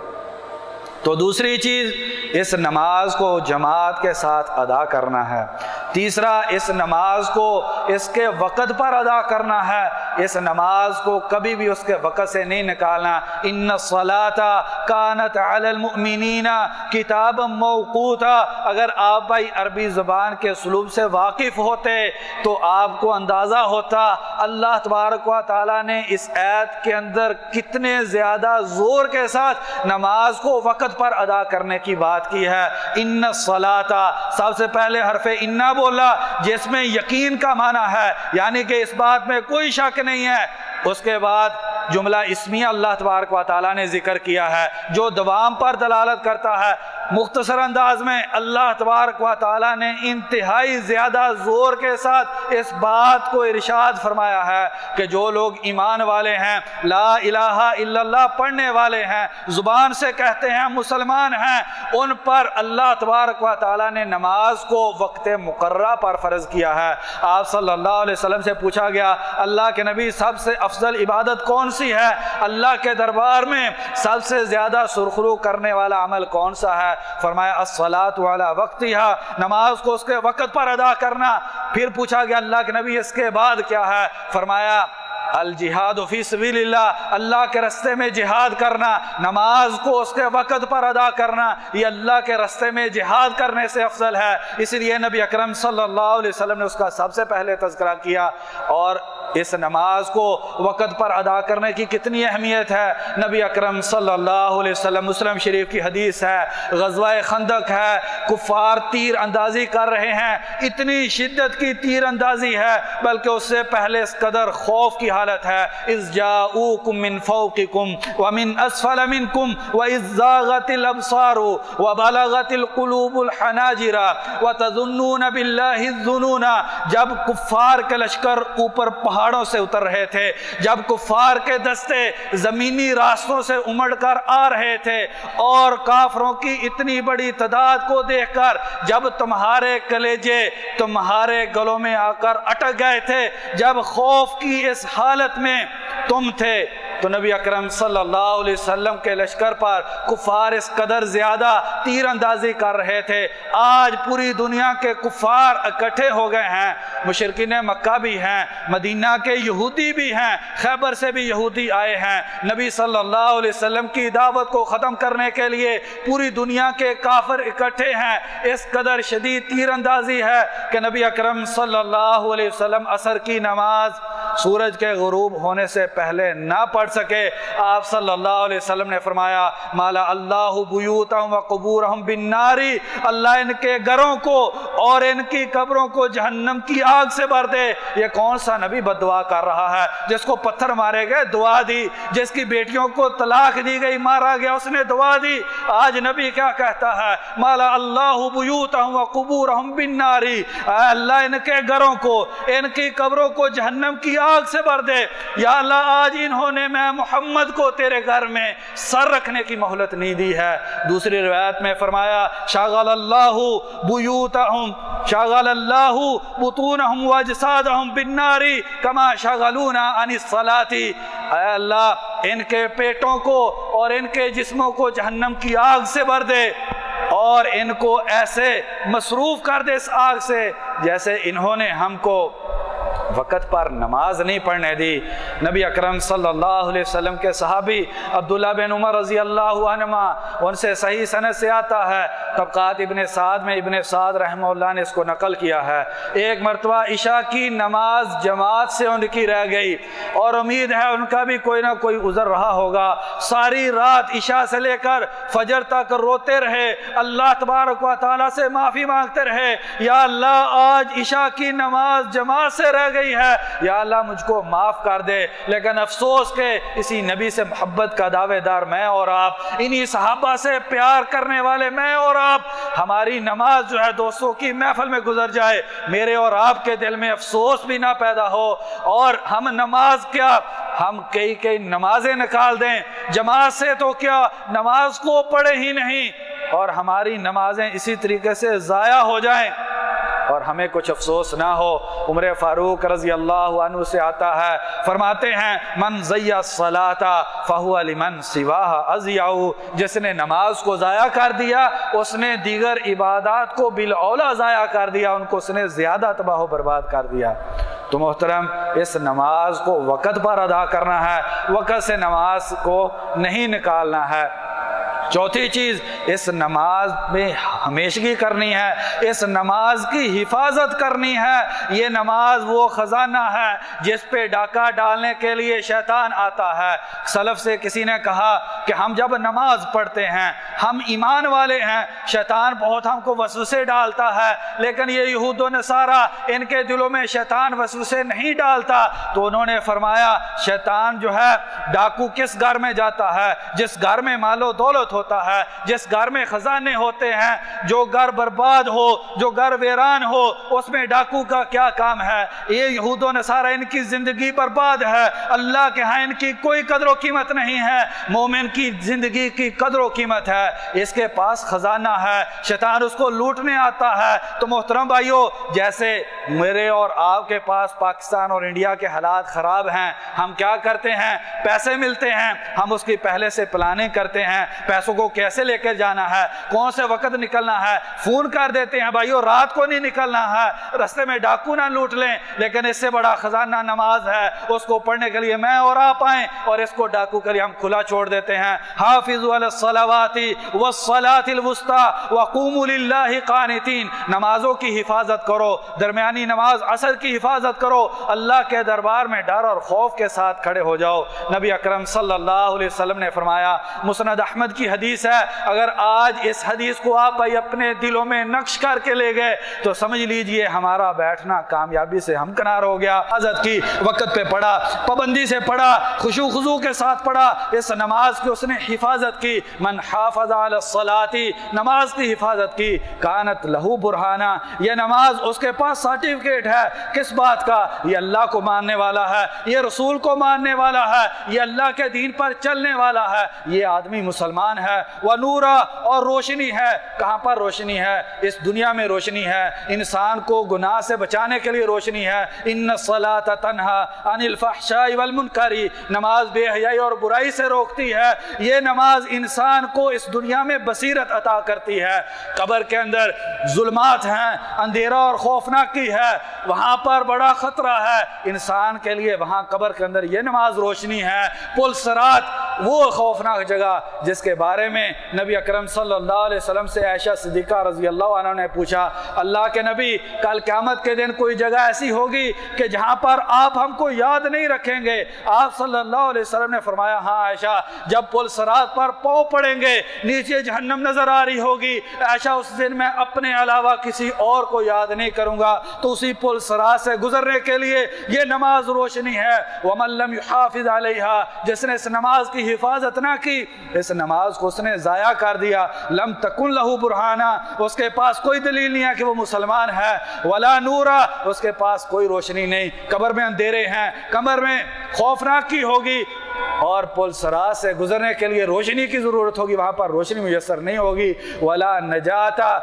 تو دوسری چیز اس نماز کو جماعت کے ساتھ ادا کرنا ہے۔ تیسرا، اس نماز کو اس کے وقت پر ادا کرنا ہے، اس نماز کو کبھی بھی اس کے وقت سے نہیں نکالنا۔ ان الصلاۃ کانت علی المؤمنین کتابا موقوتا، اگر آپ بھائی عربی زبان کے اسلوب سے واقف ہوتے تو آپ کو اندازہ ہوتا اللہ تبارک و تعالیٰ نے اس آیت کے اندر کتنے زیادہ زور کے ساتھ نماز کو وقت پر ادا کرنے کی بات کی ہے۔ ان الصلاۃ، سب سے پہلے حرف انا بولا جس میں یقین کا معنی ہے، یعنی کہ اس بات میں کوئی شک نہیں ہے۔ اس کے بعد جملہ اسمیہ اللہ تبارک و تعالیٰ نے ذکر کیا ہے جو دوام پر دلالت کرتا ہے۔ مختصر انداز میں اللہ تبارک و تعالیٰ نے انتہائی زیادہ زور کے ساتھ اس بات کو ارشاد فرمایا ہے کہ جو لوگ ایمان والے ہیں، لا الہ الا اللہ پڑھنے والے ہیں، زبان سے کہتے ہیں مسلمان ہیں، ان پر اللہ تبارک و تعالیٰ نے نماز کو وقت مقررہ پر فرض کیا ہے۔ آپ صلی اللہ علیہ وسلم سے پوچھا گیا اللہ کے نبی سب سے افضل عبادت کون سی ہے؟ اللہ کے دربار میں سب سے زیادہ سرخرو کرنے والا عمل کون سا ہے؟ فرمایا الصلاۃ علی وقتہا، نماز کو اس کے وقت پر ادا کرنا۔ پھر پوچھا گیا اللہ کے نبی اس کے بعد کیا ہے؟ فرمایا الجہاد فی سبیل اللہ، اللہ کے رستے میں جہاد کرنا، نماز کو اس کے وقت پر ادا کرنا یہ اللہ کے رستے میں جہاد کرنے سے افضل ہے۔ اس لیے نبی اکرم صلی اللہ علیہ وسلم نے اس کا سب سے پہلے تذکرہ کیا۔ اور اس نماز کو وقت پر ادا کرنے کی کتنی اہمیت ہے، نبی اکرم صلی اللہ علیہ وسلم، مسلم شریف کی حدیث ہے، غزوہ خندق ہے، کفار تیر اندازی کر رہے ہیں، اتنی شدت کی تیر اندازی ہے بلکہ اس سے پہلے اس قدر خوف کی حالت ہے، اذ جاؤکم من فوقکم ومن اسفل منکم واذ زاغت الابصار وبلغت القلوب الحناجر وتظنون باللہ الظنون، جب کفار کے لشکر اوپر پہاڑوں سے اتر رہے تھے، جب کفار کے دستے زمینی راستوں سے امڑ کر آ رہے تھے، اور کافروں کی اتنی بڑی تعداد کو دیکھ کر جب تمہارے کلیجے تمہارے گلوں میں آ کر اٹک گئے تھے، جب خوف کی اس حالت میں تم تھے، تو نبی اکرم صلی اللہ علیہ وسلم کے لشکر پر کفار اس قدر زیادہ تیر اندازی کر رہے تھے۔ آج پوری دنیا کے کفار اکٹھے ہو گئے ہیں، مشرکین مکہ بھی ہیں، مدینہ کے یہودی بھی ہیں، خیبر سے بھی یہودی آئے ہیں، نبی صلی اللہ علیہ وسلم کی دعوت کو ختم کرنے کے لیے پوری دنیا کے کافر اکٹھے ہیں۔ اس قدر شدید تیر اندازی ہے کہ نبی اکرم صلی اللہ علیہ وسلم عصر کی نماز سورج کے غروب ہونے سے پہلے نہ پڑھ سکے۔ آپ صلی اللہ علیہ وسلم نے فرمایا مالا اللہ بیوتہم و قبورہم بالنار، اللہ ان کے گھروں کو اور ان کی قبروں کو جہنم کی آگ سے بھر دے۔ یہ کون سا نبی بد دعا کر رہا ہے؟ جس کو پتھر مارے گئے دعا دی، جس کی بیٹیوں کو طلاق دی گئی مارا گیا اس نے دعا دی۔ آج نبی کیا کہتا ہے؟ مالا اللہ بیوتہم وقبورہم بالنار، اے اللہ ان کے گھروں کو، ان کی قبروں کو جہنم کی آگ سے بھر دے۔ یا اللہ آج انہوں نے میں محمد کو تیرے گھر میں سر رکھنے کی مہلت نہیں دی ہے۔ دوسری روایت میں فرمایا شغل اللہ بیوتہم، شغل اللہ بطونہم واجسادہم بالنار کما شغلونا عن الصلاۃ، اے اللہ ان کے پیٹوں کو اور ان کے جسموں کو جہنم کی آگ سے بھر دے، اور ان کو ایسے مصروف کر دے اس آگ سے جیسے انہوں نے ہم کو وقت پر نماز نہیں پڑھنے دی۔ نبی اکرم صلی اللہ علیہ وسلم کے صحابی عبداللہ بن عمر رضی اللہ عنہما، ان سے صحیح سند سے آتا ہے، طبقات ابن سعد میں ابن سعد رحمہ اللہ نے اس کو نقل کیا ہے، ایک مرتبہ عشاء کی نماز جماعت سے ان کی رہ گئی، اور امید ہے ان کا بھی کوئی نہ کوئی عذر رہا ہوگا۔ ساری رات عشاء سے لے کر فجر تک روتے رہے، اللہ تبارک و تعالیٰ سے معافی مانگتے رہے، یا اللہ آج عشاء کی نماز جماعت سے رہ گئی ہے، یا اللہ مجھ کو معاف کر دے۔ لیکن افسوس کہ اسی نبی سے محبت کا دعوے دار میں اور آپ، انہی صحابہ سے پیار کرنے والے میں اور آپ، ہماری نماز جو ہے دوستوں کی محفل میں گزر جائے، میرے اور آپ کے دل میں افسوس بھی نہ پیدا ہو، اور ہم نماز کیا، ہم کئی نمازیں نکال دیں، جماعت سے تو کیا نماز کو پڑھے ہی نہیں، اور ہماری نمازیں اسی طریقے سے ضائع ہو جائیں اور ہمیں کچھ افسوس نہ ہو۔ عمر فاروق رضی اللہ عنہ سے آتا ہے، فرماتے ہیں من ضیع الصلاۃ فہو لمن سواہا اضیع، جس نے نماز کو ضائع کر دیا اس نے دیگر عبادات کو بالاولیٰ ضائع کر دیا، ان کو اس نے زیادہ تباہ و برباد کر دیا۔ تو محترم اس نماز کو وقت پر ادا کرنا ہے، وقت سے نماز کو نہیں نکالنا ہے۔ چوتھی چیز، اس نماز میں ہمیشگی کرنی ہے، اس نماز کی حفاظت کرنی ہے۔ یہ نماز وہ خزانہ ہے جس پہ ڈاکہ ڈالنے کے لیے شیطان آتا ہے۔ سلف سے کسی نے کہا کہ ہم جب نماز پڑھتے ہیں ہم ایمان والے ہیں، شیطان بہت ہم کو وسوسے ڈالتا ہے، لیکن یہ یہود و نصارہ ان کے دلوں میں شیطان وسوسے نہیں ڈالتا۔ تو انہوں نے فرمایا شیطان جو ہے ڈاکو کس گھر میں جاتا ہے؟ جس گھر میں مال و دولت ہوتا ہے، جس گھر میں خزانے ہوتے ہیں۔ جو گھر برباد ہو، جو گھر ویران ہو، اس میں ڈاکو کا کیا کام ہے؟ یہ یہود و نصارہ ان کی زندگی برباد ہے، اللہ کے ہاں ان کی کوئی قدر و قیمت نہیں ہے۔ مومن کی زندگی کی قدر و قیمت ہے، اس کے پاس خزانہ ہے، شیطان اس کو لوٹنے آتا ہے۔ تو محترم بھائیو، جیسے میرے اور آپ کے پاس پاکستان اور انڈیا کے حالات خراب ہیں، ہم کیا کرتے ہیں؟ پیسے ملتے ہیں، ہم اس کی پہلے سے پلاننگ کرتے ہیں، پیسوں کو کیسے لے کر جانا ہے، کون سے وقت نکلنا ہے، فون کر دیتے ہیں بھائیو رات کو نہیں نکلنا ہے، رستے میں ڈاکو نہ لوٹ لیں۔ لیکن اس سے بڑا خزانہ نماز ہے، اس کو پڑھنے کے لیے میں اور آپ آئیں، اور اس کو ڈاکو کے لیے ہم کھلا چھوڑ دیتے ہیں۔ حافظوا علی الصلوات والصلاۃ الوسطی وقوموا للہ قانتین، نمازوں کی حفاظت کرو، درمیانی نماز عصر کی حفاظت کرو، اللہ کے دربار میں ڈر اور خوف کے ساتھ کھڑے ہو جاؤ۔ نبی اکرم صلی اللہ علیہ وسلم نے فرمایا، مسند احمد کی حدیث ہے، اگر آج اس حدیث کو آپ اپنے دلوں میں نقش کر کے لے گئے تو سمجھ لیجئے ہمارا بیٹھنا کامیابی سے ہمکنار ہو گیا۔ حفاظت کی، وقت پہ پڑھا، پابندی سے پڑھا، خشوع خضوع کے ساتھ پڑھا، اس نماز کی اس نے حفاظت کی۔ من حافظ علی الصلاۃ، نماز کی حفاظت کی، کانت لہو برہانہ، یہ نماز اس کے پاس سرٹیفکیٹ ہے، کس بات کا؟ یہ اللہ کو ماننے والا ہے، یہ رسول کو ماننے والا ہے، یہ اللہ کے دین پر چلنے والا ہے، یہ آدمی مسلمان ہے۔ ونورا، اور روشنی ہے، کہاں پر روشنی ہے؟ اس دنیا میں روشنی ہے، انسان کو گناہ سے بچانے کے لیے روشنی ہے۔ ان الصلاۃ تنہا عن الفحشاء والمنکر، نماز بے حیائی اور برائی سے روکتی ہے۔ یہ نماز انسان کو اس دنیا میں بصیرت عطا کرتی ہے۔ قبر کے اندر ظلمات ہیں، اندھیرا اور خوفناکی ہے، وہاں پر بڑا خطرہ ہے انسان کے لیے، وہاں قبر کے اندر یہ نماز روشنی ہے۔ پل صراط وہ خوفناک جگہ جس کے بارے میں نبی اکرم صلی اللہ علیہ وسلم سے عائشہ صدیقہ رضی اللہ عنہ نے پوچھا، اللہ کے نبی کل قیامت کے دن کوئی جگہ ایسی ہوگی کہ جہاں پر آپ ہم کو یاد نہیں رکھیں گے؟ آپ صلی اللہ علیہ وسلم نے فرمایا ہاں عائشہ، جب پل صراط پر پاؤں پڑیں گے نیچے جہنم نظر آ رہی ہوگی، عائشہ اس دن میں اپنے علاوہ کسی اور کو یاد نہیں کروں گا، تو اسی پل صراط سے گزرنے کے لیے یہ نماز روشنی ہے۔ وَمَن لَمْ يُحَافِظْ عَلَيْهَا، جس نے اس نماز کی حفاظت نہ کی، اس نماز کو اس نے ضائع کر دیا، لم تکن لہو برہانہ، اس کے پاس کوئی دلیل نہیں ہے کہ وہ مسلمان ہے، ولا نورا، اس کے پاس کوئی روشنی نہیں، قبر میں اندھیرے ہیں، قبر میں خوفناکی ہوگی، اور پل صراط سے گزرنے کے لیے روشنی کی ضرورت ہوگی، وہاں پر روشنی میسر نہیں ہوگی، ولا نجاتا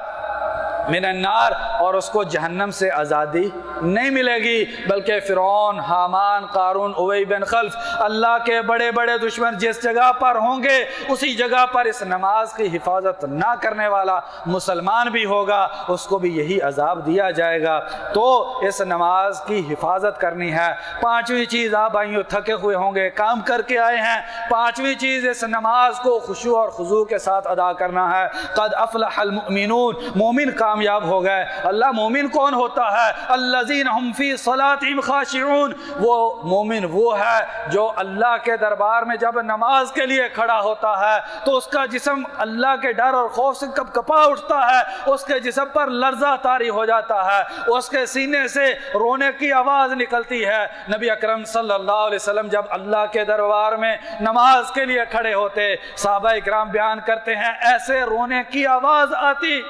من النار، اور اس کو جہنم سے آزادی نہیں ملے گی، بلکہ فرعون، حامان، قارون، ابی بن خلف، اللہ کے بڑے بڑے دشمن جس جگہ پر ہوں گے اسی جگہ پر اس نماز کی حفاظت نہ کرنے والا مسلمان بھی ہوگا، اس کو بھی یہی عذاب دیا جائے گا۔ تو اس نماز کی حفاظت کرنی ہے۔ پانچویں چیز، آپ بھائیوں تھکے ہوئے ہوں گے، کام کر کے آئے ہیں، پانچویں چیز اس نماز کو خشوع اور خضوع کے ساتھ ادا کرنا ہے۔ قد افلح المؤمنون، مومن کامیاب ہو گئے۔ اللہ مومن کون ہوتا ہے؟ الذین ہم فی صلاتہم خاشعون، وہ مومن وہ ہے جو اللہ کے دربار میں جب نماز کے لیے کھڑا ہوتا ہے تو اس کا جسم اللہ کے ڈر اور خوف سے کپ کپا اٹھتا ہے، اس کے جسم پر لرزہ طاری ہو جاتا ہے، اس کے سینے سے رونے کی آواز نکلتی ہے۔ نبی اکرم صلی اللہ علیہ وسلم جب اللہ کے دربار میں نماز کے لیے کھڑے ہوتے، صحابہ اکرام بیان کرتے ہیں ایسے رونے کی آواز آتی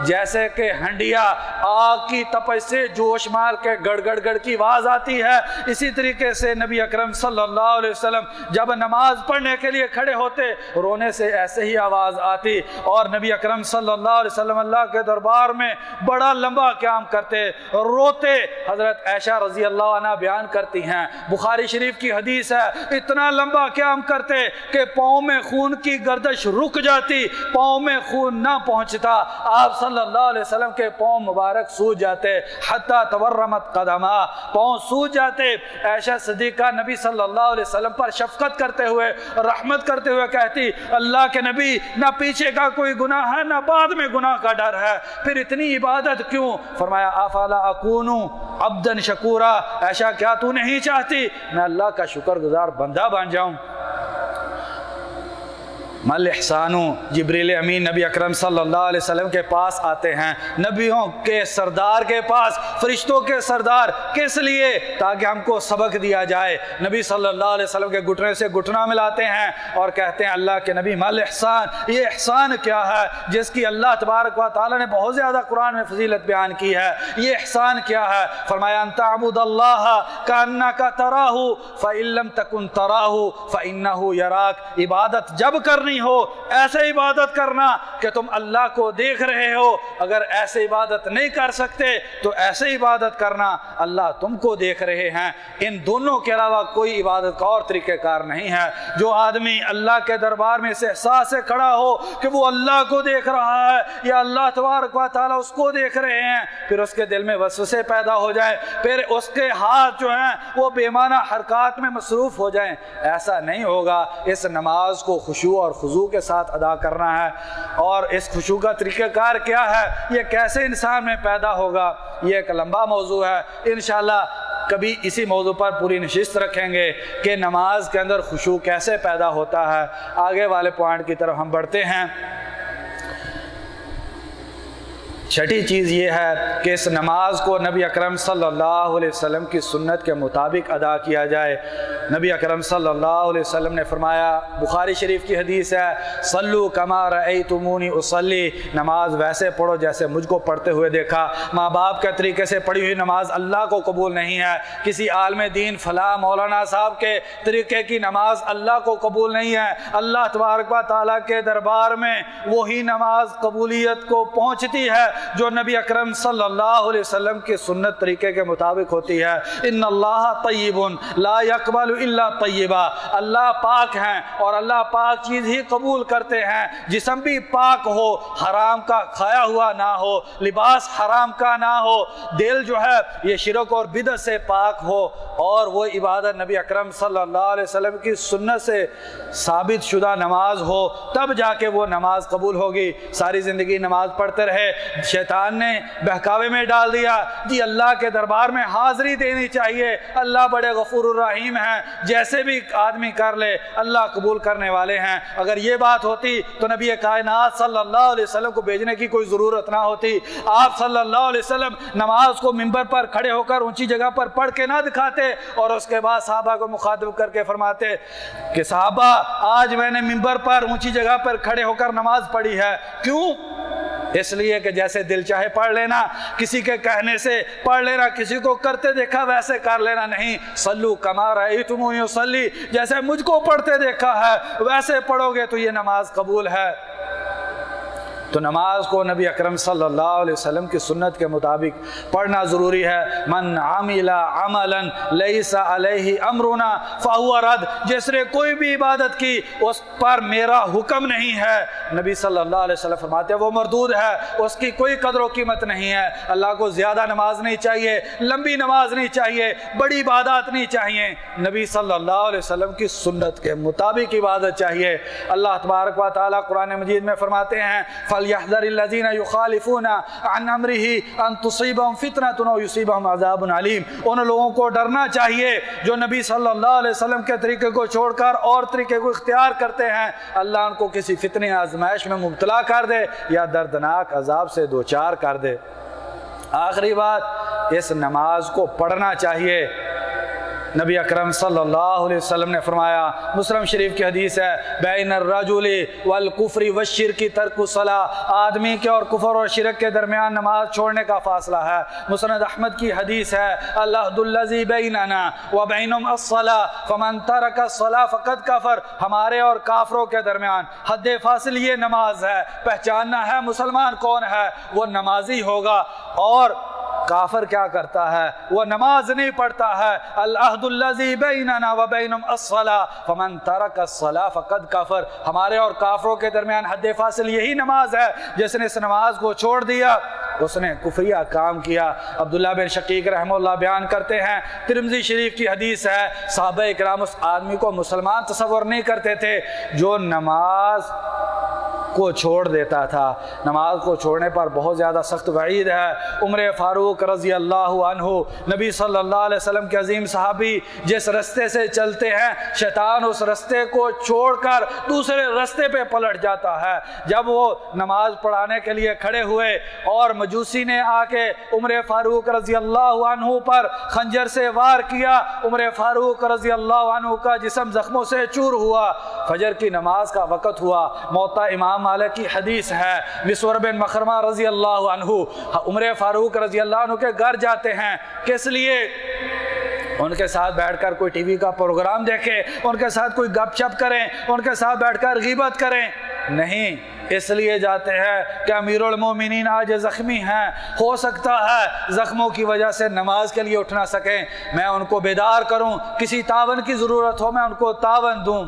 جیسے کہ ہنڈیا آگ کی تپش سے جوش مار کے گڑ گڑ گڑ کی آواز آتی ہے۔ اسی طریقے سے نبی اکرم صلی اللہ علیہ وسلم جب نماز پڑھنے کے لیے کھڑے ہوتے رونے سے ایسے ہی آواز آتی، اور نبی اکرم صلی اللہ علیہ وسلم اللہ کے دربار میں بڑا لمبا قیام کرتے، روتے۔ حضرت عائشہ رضی اللہ عنہ بیان کرتی ہیں، بخاری شریف کی حدیث ہے، اتنا لمبا قیام کرتے کہ پاؤں میں خون کی گردش رک جاتی، پاؤں میں خون نہ پہنچتا، آپ صلی اللہ علیہ وسلم کے پاؤں مبارک سوج جاتے، حتی تورمت قدمہ، پاؤں سوج جاتے۔ عائشہ صدیقہ نبی صلی اللہ علیہ وسلم پر شفقت کرتے ہوئے، رحمت کرتے ہوئے کہتی، اللہ کے نبی نہ پیچھے کا کوئی گناہ ہے نہ بعد میں گناہ کا ڈر ہے، پھر اتنی عبادت کیوں؟ فرمایا افلا اکونو عبدا شکورا، عائشہ کیا تو نہیں چاہتی میں اللہ کا شکر گزار بندہ بن جاؤں؟ مل احسانو، جبریل امین نبی اکرم صلی اللہ علیہ وسلم کے پاس آتے ہیں، نبیوں کے سردار کے پاس، فرشتوں کے سردار، کس لیے؟ تاکہ ہم کو سبق دیا جائے۔ نبی صلی اللہ علیہ وسلم کے گھٹنے سے گھٹنا ملاتے ہیں اور کہتے ہیں اللہ کے نبی مل احسان، یہ احسان کیا ہے جس کی اللہ تبارک و تعالیٰ نے بہت زیادہ قرآن میں فضیلت بیان کی ہے؟ یہ احسان کیا ہے؟ فرمایا ان تعبد اللہ کأنک تراہ فإن لم تکن تراہ فإنہ یراک، عبادت جب کرنی ہو ایسے عبادت کرنا کہ تم اللہ کو دیکھ رہے ہو، اگر ایسے عبادت نہیں کر سکتے تو ایسے عبادت کرنا اللہ تم کو دیکھ رہے ہیں۔ ان دونوں کے علاوہ کوئی عبادت کا اور طریقہ کار نہیں ہے۔ جو آدمی اللہ کے دربار میں اس احساس سے کھڑا ہو کہ وہ اللہ کو دیکھ رہا ہے یا اللہ تبارک و تعالیٰ اس کو دیکھ رہے ہیں، پھر اس کے دل میں وسوسے پیدا ہو جائیں، پھر اس کے ہاتھ جو ہیں وہ بے معنی حرکات میں مصروف ہو جائیں، ایسا نہیں ہوگا۔ اس نماز کو خشوع اور خضوع کے ساتھ ادا کرنا ہے۔ اور اس خشوع کا طریقہ کار کیا ہے، یہ کیسے انسان میں پیدا ہوگا، یہ ایک لمبا موضوع ہے، انشاءاللہ کبھی اسی موضوع پر پوری نشست رکھیں گے کہ نماز کے اندر خشوع کیسے پیدا ہوتا ہے۔ آگے والے پوائنٹ کی طرف ہم بڑھتے ہیں۔ چھٹی چیز یہ ہے کہ اس نماز کو نبی اکرم صلی اللہ علیہ وسلم کی سنت کے مطابق ادا کیا جائے۔ نبی اکرم صلی اللہ علیہ وسلم نے فرمایا، بخاری شریف کی حدیث ہے، صلو کما رأیتمونی اصلی، نماز ویسے پڑھو جیسے مجھ کو پڑھتے ہوئے دیکھا۔ ماں باپ کے طریقے سے پڑھی ہوئی نماز اللہ کو قبول نہیں ہے، کسی عالم دین فلاں مولانا صاحب کے طریقے کی نماز اللہ کو قبول نہیں ہے۔ اللہ تبارک و تعالیٰ کے دربار میں وہی نماز قبولیت کو پہنچتی ہے جو نبی اکرم صلی اللہ علیہ وسلم کی سنت طریقے کے مطابق ہوتی ہے۔ ان اللہ طیب لا یقبل الا طیبا، اللہ پاک ہیں اور اللہ پاک چیز ہی قبول کرتے ہیں، جسم بھی پاک ہو، حرام کا کھایا ہوا نہ ہو، لباس حرام کا نہ ہو، دل جو ہے یہ شرک اور بدعت سے پاک ہو، اور وہ عبادت نبی اکرم صلی اللہ علیہ وسلم کی سنت سے ثابت شدہ نماز ہو، تب جا کے وہ نماز قبول ہوگی۔ ساری زندگی نماز پڑھتے رہے، شیطان نے بہکاوے میں ڈال دیا جی اللہ کے دربار میں حاضری دینی چاہیے، اللہ بڑے غفور الرحیم ہیں، جیسے بھی آدمی کر لے اللہ قبول کرنے والے ہیں۔ اگر یہ بات ہوتی تو نبی کائنات صلی اللہ علیہ وسلم کو بھیجنے کی کوئی ضرورت نہ ہوتی۔ آپ صلی اللہ علیہ وسلم نماز کو منبر پر کھڑے ہو کر اونچی جگہ پر پڑھ کے نہ دکھاتے اور اس کے بعد صحابہ کو مخاطب کر کے فرماتے کہ صحابہ آج میں نے منبر پر اونچی جگہ پر کھڑے ہو کر نماز پڑھی ہے۔ کیوں؟ اس لیے کہ جیسے دل چاہے پڑھ لینا، کسی کے کہنے سے پڑھ لینا، کسی کو کرتے دیکھا ویسے کر لینا نہیں۔ صلو کما رأیتمونی اصلی، جیسے مجھ کو پڑھتے دیکھا ہے ویسے پڑھو گے تو یہ نماز قبول ہے۔ تو نماز کو نبی اکرم صلی اللہ علیہ وسلم کی سنت کے مطابق پڑھنا ضروری ہے۔ من عمل عملا لیس علیہ امرنا فہو رد، جس نے کوئی بھی عبادت کی اس پر میرا حکم نہیں ہے، نبی صلی اللہ علیہ وسلم فرماتے ہیں وہ مردود ہے، اس کی کوئی قدر و قیمت نہیں ہے۔ اللہ کو زیادہ نماز نہیں چاہیے، لمبی نماز نہیں چاہیے، بڑی عبادات نہیں چاہیے، نبی صلی اللہ علیہ وسلم کی سنت کے مطابق عبادت چاہیے۔ اللہ تبارک و تعالیٰ قرآن مجید میں فرماتے ہیں فَلْيَحْذَرِ الَّذِينَ يُخَالِفُونَ عَنْ أَمْرِهِ أَن تُصِيبَهُمْ فِتْنَةٌ أَوْ يُصِيبَهُمْ عَذَابٌ عَلِيمٌ، ان لوگوں کو ڈرنا چاہیے جو نبی صلی اللہ علیہ وسلم کے طریقے کو چھوڑ کر اور طریقے کو اختیار کرتے ہیں، اللہ ان کو کسی فتنے آزمائش میں مبتلا کر دے یا دردناک عذاب سے دوچار کر دے۔ آخری بات، اس نماز کو پڑھنا چاہیے۔ نبی اکرم صلی اللہ علیہ وسلم نے فرمایا، مسلم شریف کی حدیث ہے، بین الرجل والکفر والشرک ترک الصلاۃ، آدمی کے اور کفر اور شرک کے درمیان نماز چھوڑنے کا فاصلہ ہے۔ مسند احمد کی حدیث ہے، العہد الذی بیننا وبینہم الصلاۃ فمن ترک الصلاۃ فقد کفر، ہمارے اور کافروں کے درمیان حد فاصل یہ نماز ہے، پہچاننا ہے مسلمان کون ہے، وہ نمازی ہوگا، اور کافر کیا کرتا ہے؟ وہ نماز نہیں پڑھتا ہے۔ العہد الذی بیننا وبینہم الصلاۃ فمن ترک الصلاۃ فقد کفر، ہمارے اور کافروں کے درمیان حد فاصل یہی نماز ہے، جس نے اس نماز کو چھوڑ دیا اس نے کفریہ کام کیا۔ عبداللہ بن شقیق رحمہ اللہ بیان کرتے ہیں، ترمذی شریف کی حدیث ہے، صحابہ اکرام اس آدمی کو مسلمان تصور نہیں کرتے تھے جو نماز کو چھوڑ دیتا تھا۔ نماز کو چھوڑنے پر بہت زیادہ سخت وعید ہے۔ عمر فاروق رضی اللہ عنہ، نبی صلی اللہ علیہ وسلم کے عظیم صحابی، جس رستے سے چلتے ہیں شیطان اس رستے کو چھوڑ کر دوسرے رستے پہ پلٹ جاتا ہے۔ جب وہ نماز پڑھانے کے لیے کھڑے ہوئے اور مجوسی نے آ کے عمر فاروق رضی اللہ عنہ پر خنجر سے وار کیا، عمر فاروق رضی اللہ عنہ کا جسم زخموں سے چور ہوا۔ فجر کی نماز کا وقت ہوا، موطا امام مالک کی حدیث ہے، مسور بن مخرمہ رضی اللہ عنہ عمر فاروق رضی اللہ عنہ کے گھر جاتے ہیں، کس لیے؟ ان کے ساتھ بیٹھ کر کوئی ٹی وی کا پروگرام دیکھیں، ان کے ساتھ کوئی گپ شپ کریں، ان کے ساتھ بیٹھ کر غیبت کریں، نہیں، اس لیے جاتے ہیں کہ امیر المومنین آج زخمی ہیں، ہو سکتا ہے زخموں کی وجہ سے نماز کے لیے اٹھ نہ سکیں، میں ان کو بیدار کروں، کسی تعاون کی ضرورت ہو میں ان کو تعاون دوں۔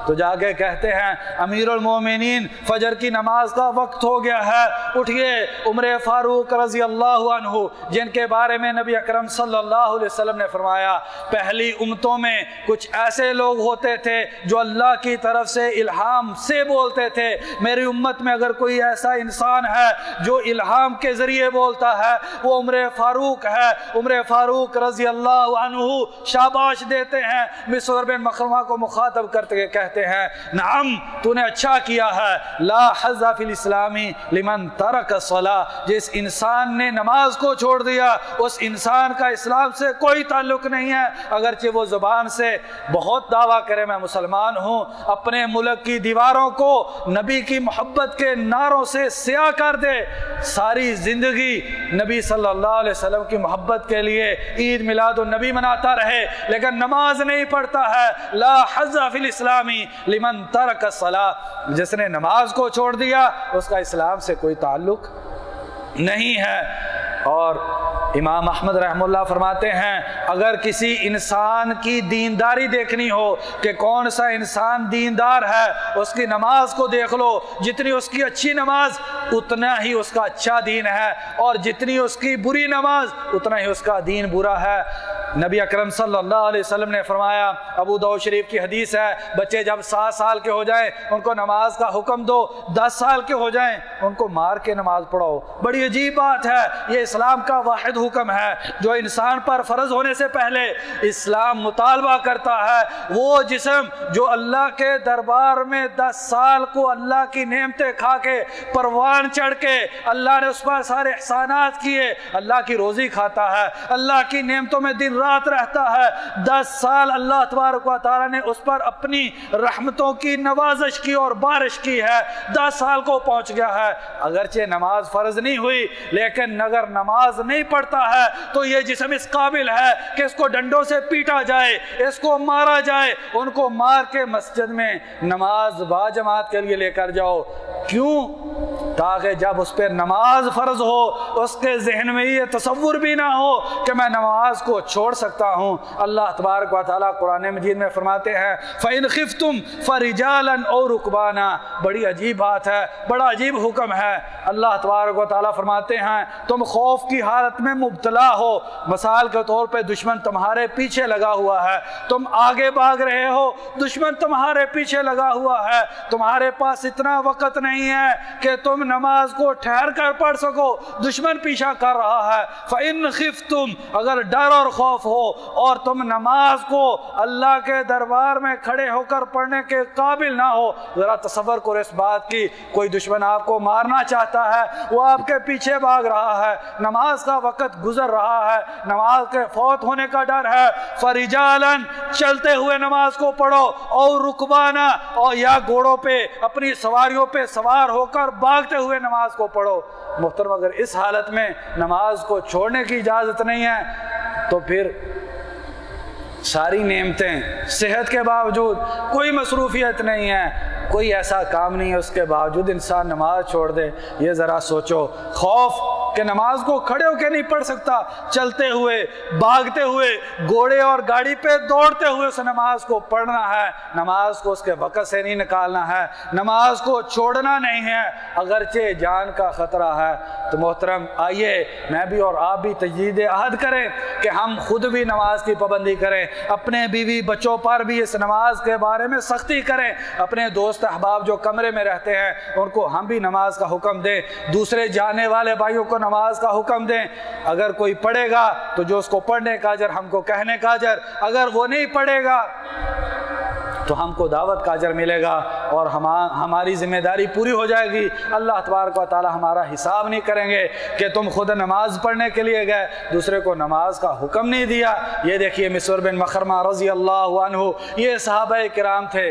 تو جا کے کہتے ہیں امیر المومنین فجر کی نماز کا وقت ہو گیا ہے، اٹھئے۔ عمر فاروق رضی اللہ عنہ، جن کے بارے میں نبی اکرم صلی اللہ علیہ وسلم نے فرمایا پہلی امتوں میں کچھ ایسے لوگ ہوتے تھے جو اللہ کی طرف سے الہام سے بولتے تھے، میری امت میں اگر کوئی ایسا انسان ہے جو الہام کے ذریعے بولتا ہے وہ عمر فاروق ہے۔ عمر فاروق رضی اللہ عنہ شاباش دیتے ہیں، مسور بن مخرمہ کو مخاطب کرتے کہتے ہیں نعم تو نے اچھا کیا ہے، لا حظ فی الاسلام لمن ترک الصلاۃ، جس انسان نے نماز کو چھوڑ دیا اس انسان کا اسلام سے کوئی تعلق نہیں ہے، اگرچہ وہ زبان سے بہت دعویٰ کرے میں مسلمان ہوں، اپنے ملک کی دیواروں کو نبی کی محبت کے نعروں سے سیاہ کر دے، ساری زندگی نبی صلی اللہ علیہ وسلم کی محبت کے لیے عید میلاد النبی مناتا رہے لیکن نماز نہیں پڑھتا ہے، لا حظ فی الاسلام لمن ترک الصلاۃ، جس نے نماز کو چھوڑ دیا اس کا اسلام سے کوئی تعلق نہیں ہے۔ اور امام احمد رحمہ اللہ فرماتے ہیں اگر کسی انسان کی دینداری دیکھنی ہو کہ کون سا انسان دیندار ہے، اس کی نماز کو دیکھ لو، جتنی اس کی اچھی نماز اتنا ہی اس کا اچھا دین ہے، اور جتنی اس کی بری نماز اتنا ہی اس کا دین برا ہے۔ نبی اکرم صلی اللہ علیہ وسلم نے فرمایا، ابو داؤد شریف کی حدیث ہے، بچے جب 7 سال کے ہو جائیں ان کو نماز کا حکم دو، 10 سال کے ہو جائیں ان کو مار کے نماز پڑھاؤ۔ بڑی عجیب بات ہے، یہ اسلام کا واحد حکم ہے جو انسان پر فرض ہونے سے پہلے اسلام مطالبہ کرتا ہے۔ وہ جسم جو اللہ کے دربار میں 10 سال کو اللہ کی نعمتیں کھا کے پروان چڑھ کے اللہ نے اس پر سارے احسانات کیے، اللہ کی روزی کھاتا ہے، اللہ کی نعمتوں میں دن رات رہتا ہے، 10 سال اللہ تبارک و تعالیٰ نے اس پر اپنی رحمتوں کی نوازش کی اور بارش کی ہے، 10 سال کو پہنچ گیا ہے، اگرچہ نماز فرض نہیں ہوئی لیکن اگر نماز نہیں پڑھتا ہے تو یہ جسم اس قابل ہے کہ اس کو ڈنڈوں سے پیٹا جائے، اس کو مارا جائے، ان کو مار کے مسجد میں نماز با جماعت کے لیے لے کر جاؤ۔ کیوں؟ تاکہ جب اس پہ نماز فرض ہو اس کے ذہن میں یہ تصور بھی نہ ہو کہ میں نماز کو چھوڑ سکتا ہوں۔ اللہ تبارک و تعالیٰ قرآن مجید میں فرماتے ہیں فَإِنْ خِفْتُمْ فَرِجَالًا أَوْ رُكْبَانًا۔ بڑی عجیب بات ہے، بڑا عجیب حکم ہے۔ اللہ تبارک و تعالیٰ فرماتے ہیں تم خوف کی حالت میں مبتلا ہو، مثال کے طور پہ دشمن تمہارے پیچھے لگا ہوا ہے، تم آگے بھاگ رہے ہو، دشمن تمہارے پیچھے لگا ہوا ہے، تمہارے پاس اتنا وقت نہیں ہے کہ تم نماز کو ٹھہر کر پڑھ سکو، دشمن پیچھا کر رہا ہے۔ فَإِنْ خِفْتُمْ، اگر ڈر اور خوف ہو اور تم نماز کو اللہ کے دربار میں کھڑے ہو کر پڑھنے کے قابل نہ ہو، ذرا تصور کرو اس بات کی، کوئی دشمن آپ کو مارنا چاہتا ہے، وہ آپ کے پیچھے بھاگ رہا ہے، نماز کا وقت گزر رہا ہے، نماز کے فوت ہونے کا ڈر ہے، فَرِجَالًا، چلتے ہوئے نماز کو پڑھو، اور رُكْبَانًا، اور یا گھوڑوں پہ اپنی سواریوں پہ سوار ہو کر بھاگتے ہوئے نماز کو پڑھو۔ محترم اگر اس حالت میں نماز کو چھوڑنے کی اجازت نہیں ہے تو پھر ساری نعمتیں، صحت کے باوجود کوئی مصروفیت نہیں ہے، کوئی ایسا کام نہیں ہے، اس کے باوجود انسان نماز چھوڑ دے، یہ ذرا سوچو۔ خوف کہ نماز کو کھڑے ہو کے نہیں پڑھ سکتا، چلتے ہوئے، بھاگتے ہوئے، گھوڑے اور گاڑی پہ دوڑتے ہوئے اس نماز کو پڑھنا ہے، نماز کو اس کے وقت سے نہیں نکالنا ہے، نماز کو چھوڑنا نہیں ہے اگرچہ جان کا خطرہ ہے۔ تو محترم آئیے میں بھی اور آپ بھی تجدید عہد کریں کہ ہم خود بھی نماز کی پابندی کریں، اپنے بیوی بچوں پر بھی اس نماز کے بارے میں سختی کریں، اپنے دوست احباب جو کمرے میں رہتے ہیں ان کو ہم بھی نماز کا حکم دیں، دوسرے جانے والے بھائیوں کو نماز کا حکم دیں۔ اگر کوئی پڑھے گا تو جو اس کو پڑھنے کا اجر ہم کو کہنے کا اجر، اگر وہ نہیں پڑھے گا تو ہم کو دعوت کا اجر ملے گا اور ہماری ذمہ داری پوری ہو جائے گی۔ اللہ تبارک و تعالی ہمارا حساب نہیں کریں گے کہ تم خود نماز پڑھنے کے لیے گئے، دوسرے کو نماز کا حکم نہیں دیا۔ یہ دیکھیے مسور بن مخرمہ رضی اللہ عنہ، یہ صحابہ کرام تھے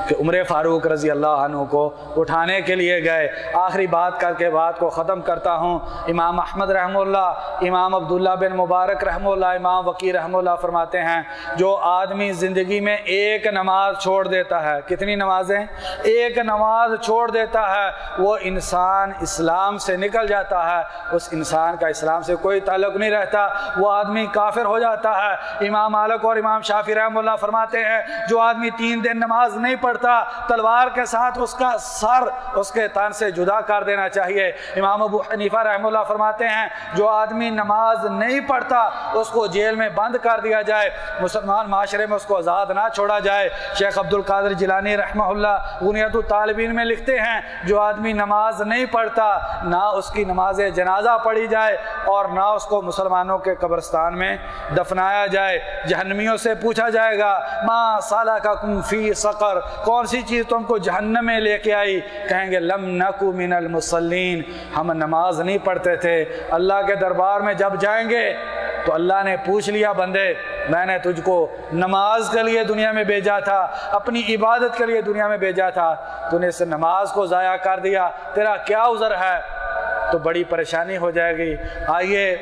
کہ عمر فاروق رضی اللہ عنہ کو اٹھانے کے لیے گئے۔ آخری بات کر کے بات کو ختم کرتا ہوں۔ امام احمد رحمہ اللہ، امام عبداللہ بن مبارک رحمہ اللہ، امام وقی رحمہ اللہ فرماتے ہیں جو آدمی زندگی میں ایک نماز چھوڑ دیتا ہے، کتنی نمازیں؟ ایک نماز چھوڑ دیتا ہے، وہ انسان اسلام سے نکل جاتا ہے، اس انسان کا اسلام سے کوئی تعلق نہیں رہتا، وہ آدمی کافر ہو جاتا ہے۔ امام مالک اور امام شافعی رحمہ اللہ فرماتے ہیں جو آدمی 3 دن نماز نہیں پڑھتا، تلوار کے ساتھ اس کا سر اس کے تن سے جدا کر دینا چاہیے۔ امام ابو حنیفہ رحمہ اللہ فرماتے ہیں جو آدمی نماز نہیں پڑھتا اس کو جیل میں بند کر دیا جائے، مسلمان معاشرے میں اس کو آزاد نہ چھوڑا جائے۔ شیخ عبد القادر جیلانی رحمہ اللہ غنیۃ الطالبین میں لکھتے ہیں جو آدمی نماز نہیں پڑھتا نہ اس کی نماز جنازہ پڑھی جائے اور نہ اس کو مسلمانوں کے قبرستان میں دفنایا جائے۔ جہنمیوں سے پوچھا جائے گا ما سلککم فی سقر، کون سی چیز تم کو جہنم میں لے کے آئی؟ کہیں گے لم نکو من المصلین، ہم نماز نہیں پڑھتے تھے۔ اللہ کے دربار میں جب جائیں گے تو اللہ نے پوچھ لیا بندے میں نے تجھ کو نماز کے لیے دنیا میں بھیجا تھا، اپنی عبادت کے لیے دنیا میں بھیجا تھا، تو نے اس نماز کو ضائع کر دیا، تیرا کیا عذر ہے؟ تو بڑی پریشانی ہو جائے گی۔ آئیے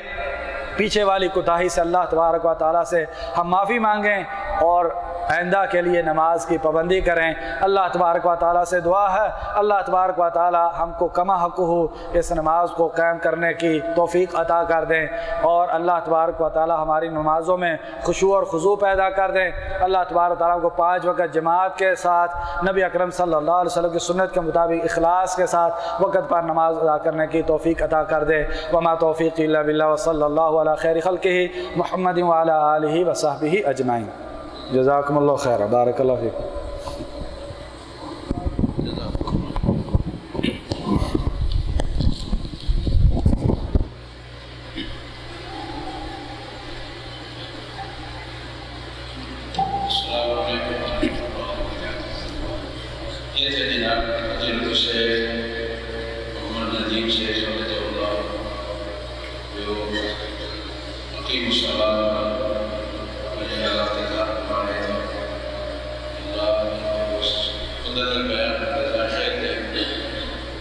پیچھے والی کوتاہی سے اللہ تبارک و تعالیٰ سے ہم معافی مانگیں اور آئندہ کے لیے نماز کی پابندی کریں۔ اللہ تبارک و تعالیٰ سے دعا ہے اللہ تبارک و تعالیٰ ہم کو کما حق ہو اس نماز کو قائم کرنے کی توفیق عطا کر دیں، اور اللہ تبارک و تعالیٰ ہماری نمازوں میں خشوع اور خضوع پیدا کر دیں۔ اللہ تبارک و تعالیٰ کو 5 وقت جماعت کے ساتھ نبی اکرم صلی اللہ علیہ وسلم کی سنت کے مطابق اخلاص کے ساتھ وقت پر نماز ادا کرنے کی توفیق عطا کر دے۔ وما توفیق الا باللہ وصلی اللہ علی خیر خلقہ محمد وعلی آلہ وصحبہ اجمعین۔ جزاکم اللہ خیر، بارک اللہ فیکم۔ السلام علیکم۔ یہ تھے جناب فضیلت شیخ محمد ندیم شیخ رضی اللہ، جو مقیم الصلاۃ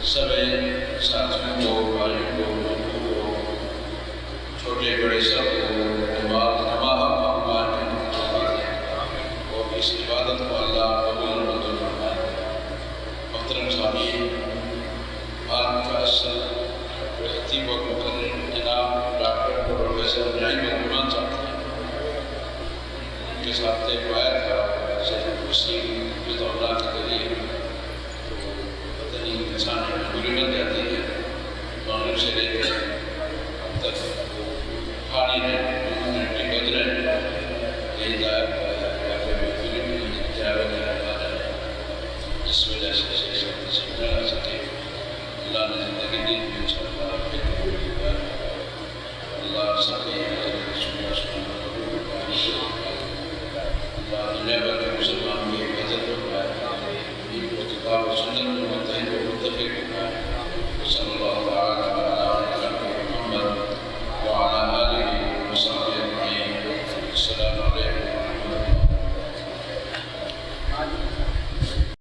سب ساتھیوں کو، بھائیوں کو، چھوٹے بڑے سب کو اور اس عبادت کو اللہ قبول و منظور فرمائے۔ محترم سامعین، آج کا اصل خطیب اور مقرر جناب ڈاکٹر پروفیسر نعیم صاحب ہیں، ان کے ساتھ ایک آیا تھا شیخ وسیم رضی اللہ کے ذریعے، پتہ نہیں انسان پوری بن جاتی ہے، مغرب سے لے کر اب تک کھانے میں 2 منٹ بج رہے ہیں، یہی جس وجہ سے نہ لا سکے۔ اللہ نے زندگی دی اللہ سب اللہ دنیا